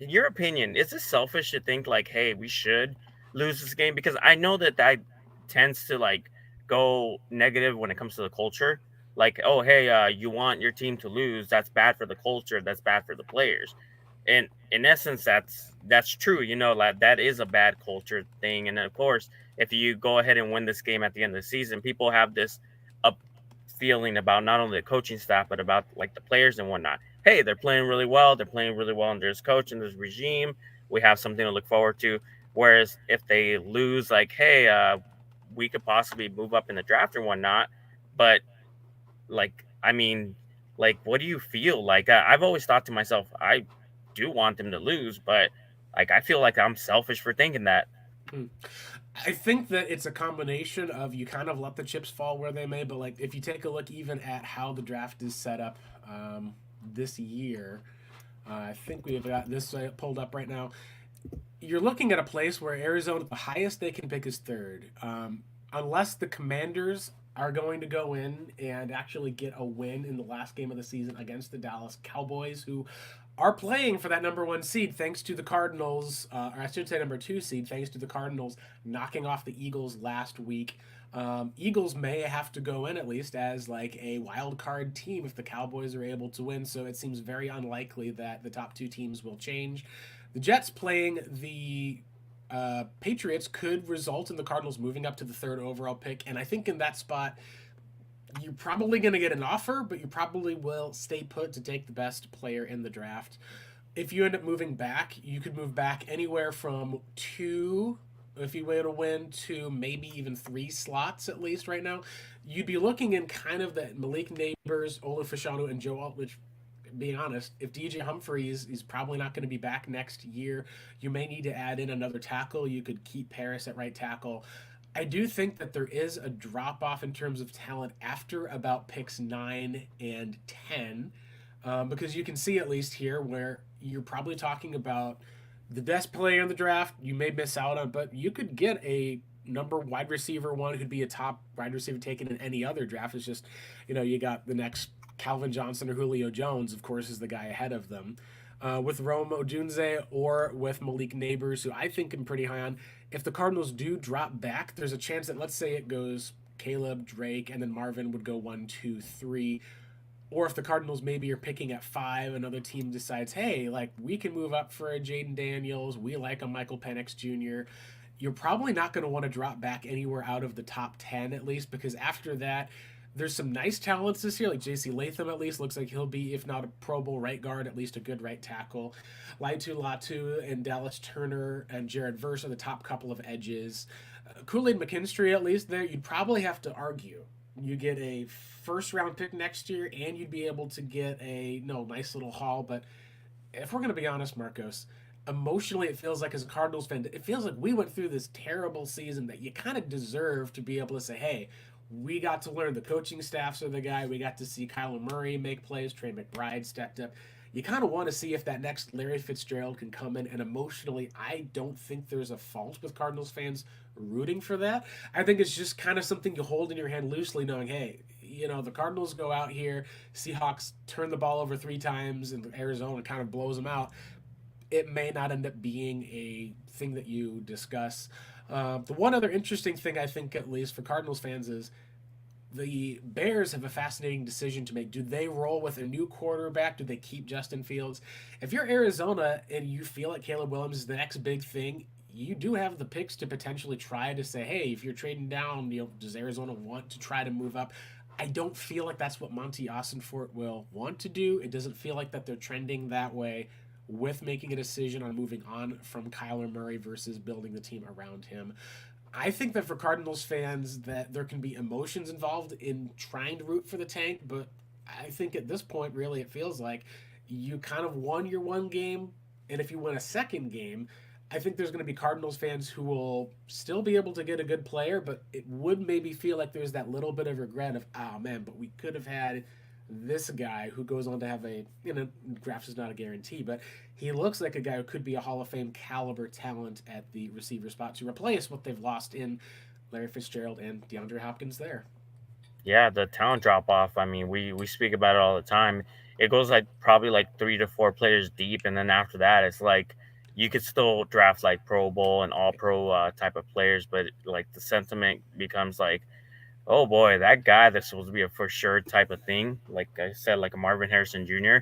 S3: in your opinion, is it selfish to think like, hey, we should lose this game? Because I know that tends to like go negative when it comes to the culture. Like, oh, hey, you want your team to lose. That's bad for the culture. That's bad for the players. And in essence, that's true. Like that is a bad culture thing. And of course, if you go ahead and win this game at the end of the season, people have this feeling about not only the coaching staff, but about like the players and whatnot. Hey, they're playing really well. They're playing really well under this coach and this regime. We have something to look forward to. Whereas if they lose, like, hey, we could possibly move up in the draft and whatnot. But like, I mean, like, what do you feel? Like, I've always thought to myself, I do want them to lose, but like, I feel like I'm selfish for thinking that.
S1: I think that it's a combination of you kind of let the chips fall where they may, but like if you take a look even at how the draft is set up this year, I think we've got this pulled up right now. You're looking at a place where Arizona, the highest they can pick is 3rd. Unless the Commanders are going to go in and actually get a win in the last game of the season against the Dallas Cowboys, who are playing for that number 1 seed thanks to the Cardinals, or I should say number 2 seed, thanks to the Cardinals knocking off the Eagles last week. Eagles may have to go in at least as like a wild card team if the Cowboys are able to win, so it seems very unlikely that the top 2 teams will change. The Jets playing the Patriots could result in the Cardinals moving up to the 3rd overall pick, and I think in that spot you're probably going to get an offer, but you probably will stay put to take the best player in the draft. If you end up moving back, you could move back anywhere from 2, if you were to win, to maybe even 3 slots at least right now. You'd be looking in kind of the Malik Neighbors, Olu Fashanu, and Joe Alt, which, being honest, if DJ Humphries is probably not going to be back next year, you may need to add in another tackle. You could keep Paris at right tackle. I do think that there is a drop-off in terms of talent after about picks 9 and 10, because you can see at least here where you're probably talking about the best player in the draft you may miss out on, but you could get a number wide receiver 1 who'd be a top wide receiver taken in any other draft. It's just, you got the next Calvin Johnson or Julio Jones, of course, is the guy ahead of them. With Rome Odunze or with Malik Neighbors, who I think I'm pretty high on. If the Cardinals do drop back, there's a chance that, let's say it goes Caleb, Drake, and then Marvin would go 1, 2, 3. or if the Cardinals maybe are picking at 5, another team decides, hey, like we can move up for a Jaden Daniels. We like a Michael Penix Jr. You're probably not going to want to drop back anywhere out of the top 10 at least, because after that, there's some nice talents this year. Like J.C. Latham at least looks like he'll be, if not a Pro Bowl right guard, at least a good right tackle. Laitu Latu and Dallas Turner and Jared Verse are the top couple of edges. Kool-Aid McKinstry at least there, you'd probably have to argue. You get a first round pick next year, and you'd be able to get a nice little haul. But if we're going to be honest, Marcos, emotionally, it feels like as a Cardinals fan, it feels like we went through this terrible season that you kind of deserve to be able to say, hey, we got to learn the coaching staffs are the guy. We got to see Kyler Murray make plays. Trey McBride stepped up. You kind of want to see if that next Larry Fitzgerald can come in. And emotionally, I don't think there's a fault with Cardinals fans rooting for that. I think it's just kind of something you hold in your hand loosely, knowing, hey, the Cardinals go out here, Seahawks turn the ball over 3 times, and Arizona kind of blows them out. It may not end up being a thing that you discuss. The one other interesting thing, I think, at least for Cardinals fans, is the Bears have a fascinating decision to make. Do they roll with a new quarterback? Do they keep Justin Fields? If you're Arizona and you feel like Caleb Williams is the next big thing, you do have the picks to potentially try to say, hey, if you're trading down, does Arizona want to try to move up? I don't feel like that's what Monty Ossenfort will want to do. It doesn't feel like that they're trending that way with making a decision on moving on from Kyler Murray versus building the team around him. I think that for Cardinals fans that there can be emotions involved in trying to root for the tank, but I think at this point, really, it feels like you kind of won your one game, and if you win a second game, I think there's going to be Cardinals fans who will still be able to get a good player, but it would maybe feel like there's that little bit of regret of, oh man, but we could have had this guy who goes on to have drafts is not a guarantee, but he looks like a guy who could be a Hall of Fame caliber talent at the receiver spot to replace what they've lost in Larry Fitzgerald and DeAndre Hopkins there.
S3: Yeah, the talent drop off. I mean, we speak about it all the time. It goes like probably like 3 to 4 players deep, and then after that, it's like you could still draft like Pro Bowl and All Pro type of players, but like the sentiment becomes like, oh boy, that guy that's supposed to be a for sure type of thing. Like I said, like a Marvin Harrison Jr.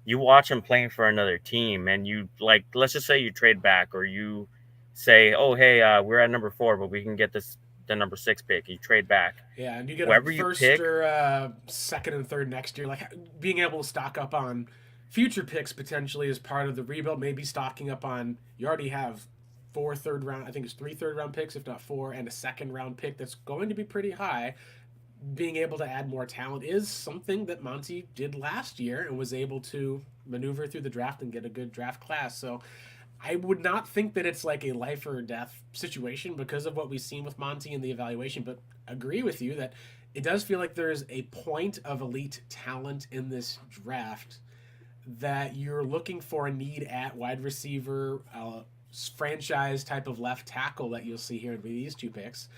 S3: You watch him playing for another team, and you like, let's just say you trade back, or you say, oh hey, we're at number 4, but we can get the number 6 pick. You trade back.
S1: Yeah, and you get
S3: whoever
S1: a first
S3: you pick,
S1: or second and third next year. Like being able to stock up on future picks potentially as part of the rebuild. Maybe stocking up on, you already have 4 third round, I think it's 3 third round picks, if not 4, and a second round pick that's going to be pretty high. Being able to add more talent is something that Monty did last year and was able to maneuver through the draft and get a good draft class. So I would not think that it's like a life or death situation because of what we've seen with Monty in the evaluation, but agree with you that it does feel like there's a point of elite talent in this draft that you're looking for a need at wide receiver, franchise type of left tackle that you'll see here with these 2 picks.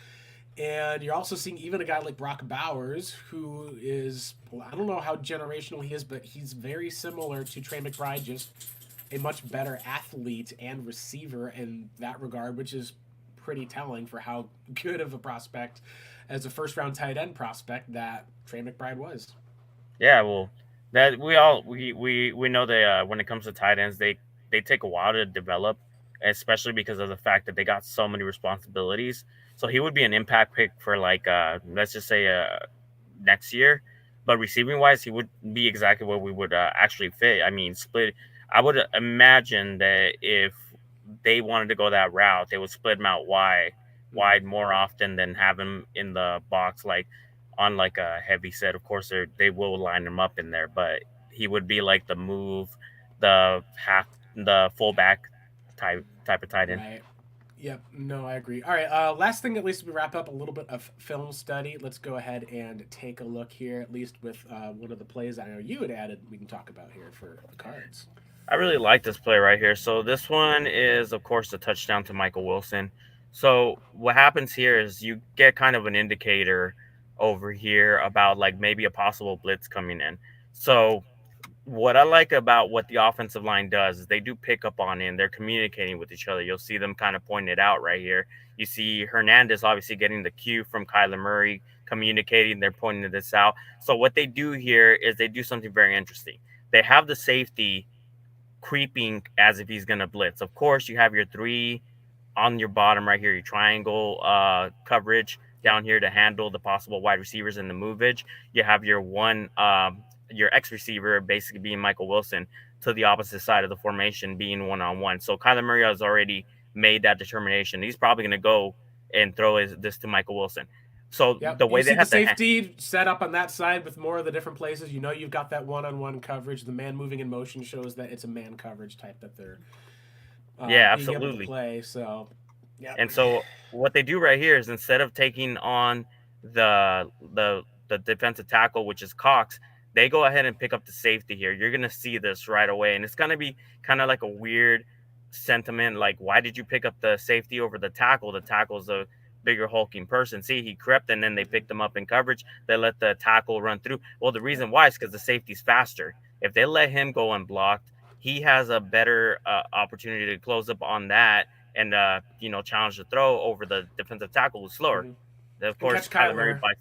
S1: And you're also seeing even a guy like Brock Bowers, who is, well, I don't know how generational he is, but he's very similar to Trey McBride, just a much better athlete and receiver in that regard, which is pretty telling for how good of a prospect as a first-round tight end prospect that Trey McBride was.
S3: Yeah, well, that we know that when it comes to tight ends, they take a while to develop, especially because of the fact that they got so many responsibilities. So he would be an impact pick for like let's just say next year, but receiving wise, he would be exactly what we would actually fit. I mean, split. I would imagine that if they wanted to go that route, they would split him out wide more often than have him in the box like on like a heavy set. Of course, they will line him up in there, but he would be like the move, the fullback type of tight end.
S1: Right. Yep. No, I agree. All right. Last thing, at least we wrap up a little bit of film study. Let's go ahead and take a look here, at least with one of the plays I know you had added. We can talk about here for the Cards.
S3: I really like this play right here. So this one is, of course, a touchdown to Michael Wilson. So what happens here is you get kind of an indicator over here about like maybe a possible blitz coming in. So what I like about what the offensive line does is they do pick up on it and they're communicating with each other. You'll see them kind of pointing it out right here. You see Hernandez obviously getting the cue from Kyler Murray communicating. They're pointing this out. So what they do here is they do something very interesting. They have the safety creeping as if he's gonna blitz. Of course, you have your three on your bottom right here, your triangle coverage down here to handle the possible wide receivers and the movage. You have your your X receiver basically being Michael Wilson to the opposite side of the formation being one-on-one. So Kyler Murray has already made that determination. He's probably going to go and throw this to Michael Wilson. So
S1: Yep.
S3: the way
S1: you
S3: they
S1: see the
S3: have
S1: safety set up on that side with more of the different places. You know you've got that one-on-one coverage. The man moving in motion shows that it's a man coverage type that they're
S3: yeah,
S1: being able to
S3: absolutely.
S1: play. So, yeah.
S3: And so what they do right here is instead of taking on the defensive tackle, which is Cox, they go ahead and pick up the safety here. You're gonna see this right away, and it's gonna be kind of like a weird sentiment. Like, why did you pick up the safety over the tackle? The tackle's a bigger hulking person. See, he crept, and then they picked him up in coverage. They let the tackle run through. Well, the reason why is because the safety's faster. If they let him go unblocked, he has a better opportunity to close up on that and challenge the throw over the defensive tackle who's slower.
S1: Mm-hmm.
S3: Of
S1: And
S3: course,
S1: catch
S3: Kyler Murray
S1: Kyler.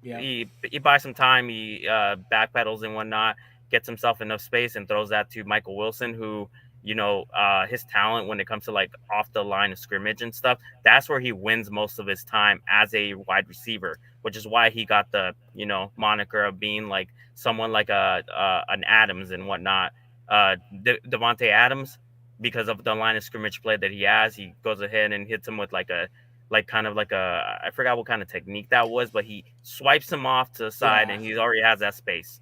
S1: Yeah.
S3: he buys some time, he backpedals and whatnot, gets himself enough space and throws that to Michael Wilson, who his talent when it comes to like off the line of scrimmage and stuff, that's where he wins most of his time as a wide receiver, which is why he got the moniker of being like someone like an Adams and whatnot. Devontae Adams, because of the line of scrimmage play that he has, he goes ahead and hits him with I forgot what kind of technique that was, but he swipes him off to the side and he already has that space.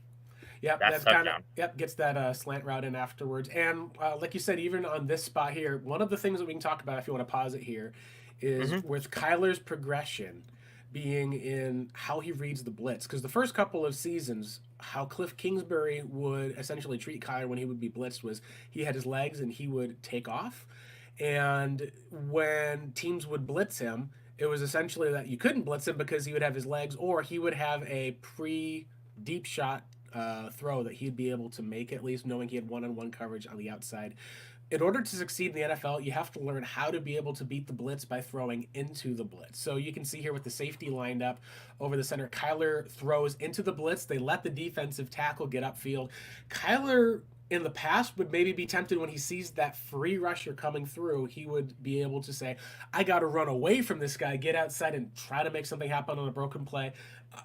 S1: Yep,
S3: That's
S1: kind of
S3: touchdown.
S1: gets that slant route in afterwards. And like you said, even on this spot here, one of the things that we can talk about if you want to pause it here is with Kyler's progression being in how he reads the blitz. Because the first couple of seasons, how Cliff Kingsbury would essentially treat Kyler when he would be blitzed was he had his legs and he would take off. And when teams would blitz him, it was essentially that you couldn't blitz him because he would have his legs, or he would have a deep shot throw that he'd be able to make, at least knowing he had one-on-one coverage on the outside. In order to succeed in the NFL, you have to learn how to be able to beat the blitz by throwing into the blitz. So you can see here with the safety lined up over the center, Kyler throws into the blitz. They let the defensive tackle get upfield. Kyler in the past would maybe be tempted when he sees that free rusher coming through, he would be able to say, I got to run away from this guy, get outside and try to make something happen on a broken play.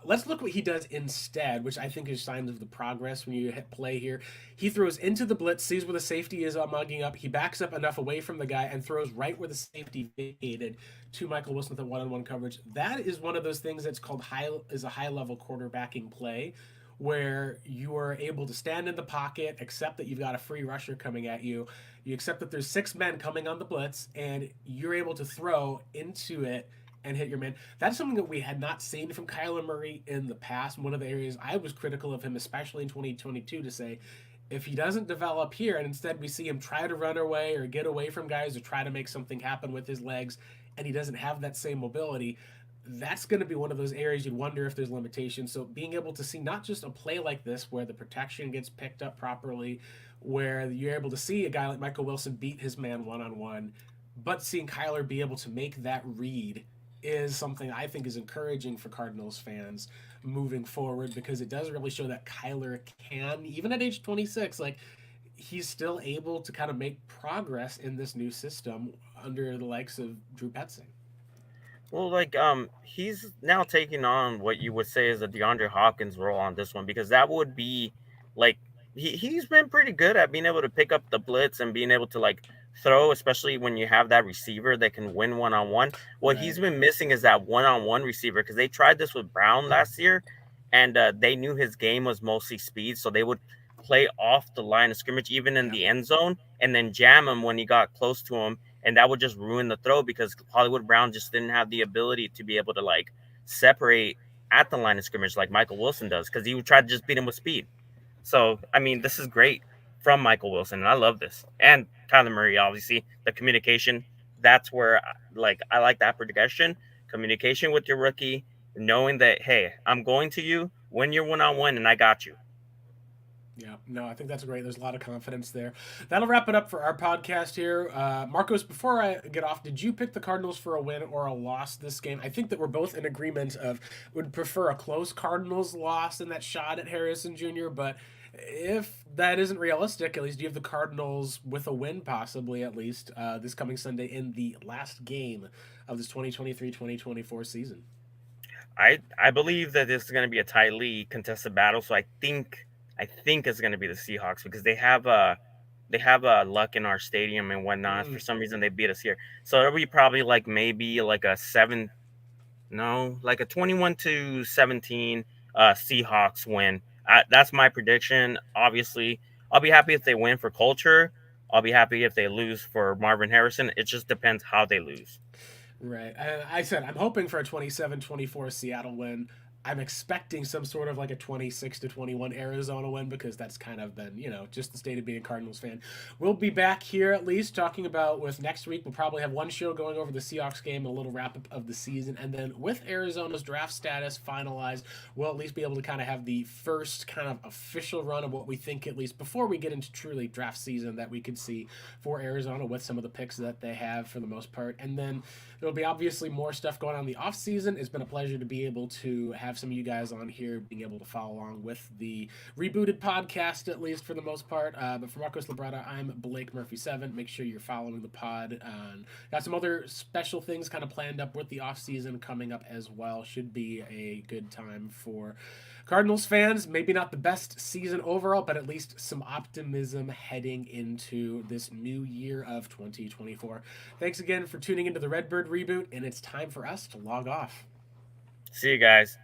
S1: Let's look what he does instead, which I think is signs of the progress when you hit play here. He throws into the blitz, sees where the safety is mugging up. He backs up enough away from the guy and throws right where the safety vacated to Michael Wilson with a one-on-one coverage. That is one of those things that's called a high-level quarterbacking play, where you are able to stand in the pocket, accept that you've got a free rusher coming at you. You accept that there's 6 men coming on the blitz, and you're able to throw into it and hit your man. That's something that we had not seen from Kyler Murray in the past. One of the areas I was critical of him, especially in 2022, to say, if he doesn't develop here and instead we see him try to run away or get away from guys or try to make something happen with his legs and he doesn't have that same mobility, that's going to be one of those areas you'd wonder if there's limitations. So being able to see not just a play like this where the protection gets picked up properly, where you're able to see a guy like Michael Wilson beat his man one-on-one, but seeing Kyler be able to make that read is something I think is encouraging for Cardinals fans moving forward, because it does really show that Kyler can, even at age 26, like he's still able to kind of make progress in this new system under the likes of Drew Petzing.
S3: Well, he's now taking on what you would say is a DeAndre Hopkins role on this one, because that would be like he's been pretty good at being able to pick up the blitz and being able to like throw, especially when you have that receiver that can win one-on-one. What he's been missing is that one-on-one receiver, because they tried this with Brown last year, and they knew his game was mostly speed, so they would play off the line of scrimmage, even in the end zone, and then jam him when he got close to him, and that would just ruin the throw because Hollywood Brown just didn't have the ability to be able to like separate at the line of scrimmage like Michael Wilson does, because he would try to just beat him with speed. So, I mean, this is great from Michael Wilson, and I love this. And Kyler Murray, obviously, the communication, that's where I like that progression. Communication with your rookie, knowing that, hey, I'm going to you when you're one-on-one and I got you.
S1: Yeah, no, I think that's great. There's a lot of confidence there. That'll wrap it up for our podcast here. Marcos, before I get off, did you pick the Cardinals for a win or a loss this game? I think that we're both in agreement of would prefer a close Cardinals loss than that shot at Harrison Jr., but if that isn't realistic, at least you have the Cardinals with a win, possibly at least, this coming Sunday in the last game of this 2023-2024 season.
S3: I believe that this is going to be a tightly contested battle. So I think it's going to be the Seahawks because they have luck in our stadium and whatnot. For some reason, they beat us here, so it'll be probably like maybe like a 21-17 Seahawks win. That's my prediction. Obviously, I'll be happy if they win for culture. I'll be happy if they lose for Marvin Harrison. It just depends how they lose.
S1: Right. I said I'm hoping for a 27-24 Seattle win. I'm expecting some sort of like a 26-21 Arizona win because that's kind of been, just the state of being a Cardinals fan. We'll be back here at least talking about with next week. We'll probably have one show going over the Seahawks game, a little wrap up of the season. And then with Arizona's draft status finalized, we'll at least be able to kind of have the first kind of official run of what we think, at least before we get into truly draft season, that we could see for Arizona with some of the picks that they have for the most part. And then there'll be obviously more stuff going on in the off season. It's been a pleasure to be able to have some of you guys on here, being able to follow along with the Rebooted podcast, at least for the most part. But for Marcos Labrada, I'm Blake Murphy7. Make sure you're following the pod. Got some other special things kind of planned up with the off season coming up as well. Should be a good time for Cardinals fans. Maybe not the best season overall, but at least some optimism heading into this new year of 2024. Thanks again for tuning into the RedBird Reboot, and it's time for us to log off.
S3: See you guys.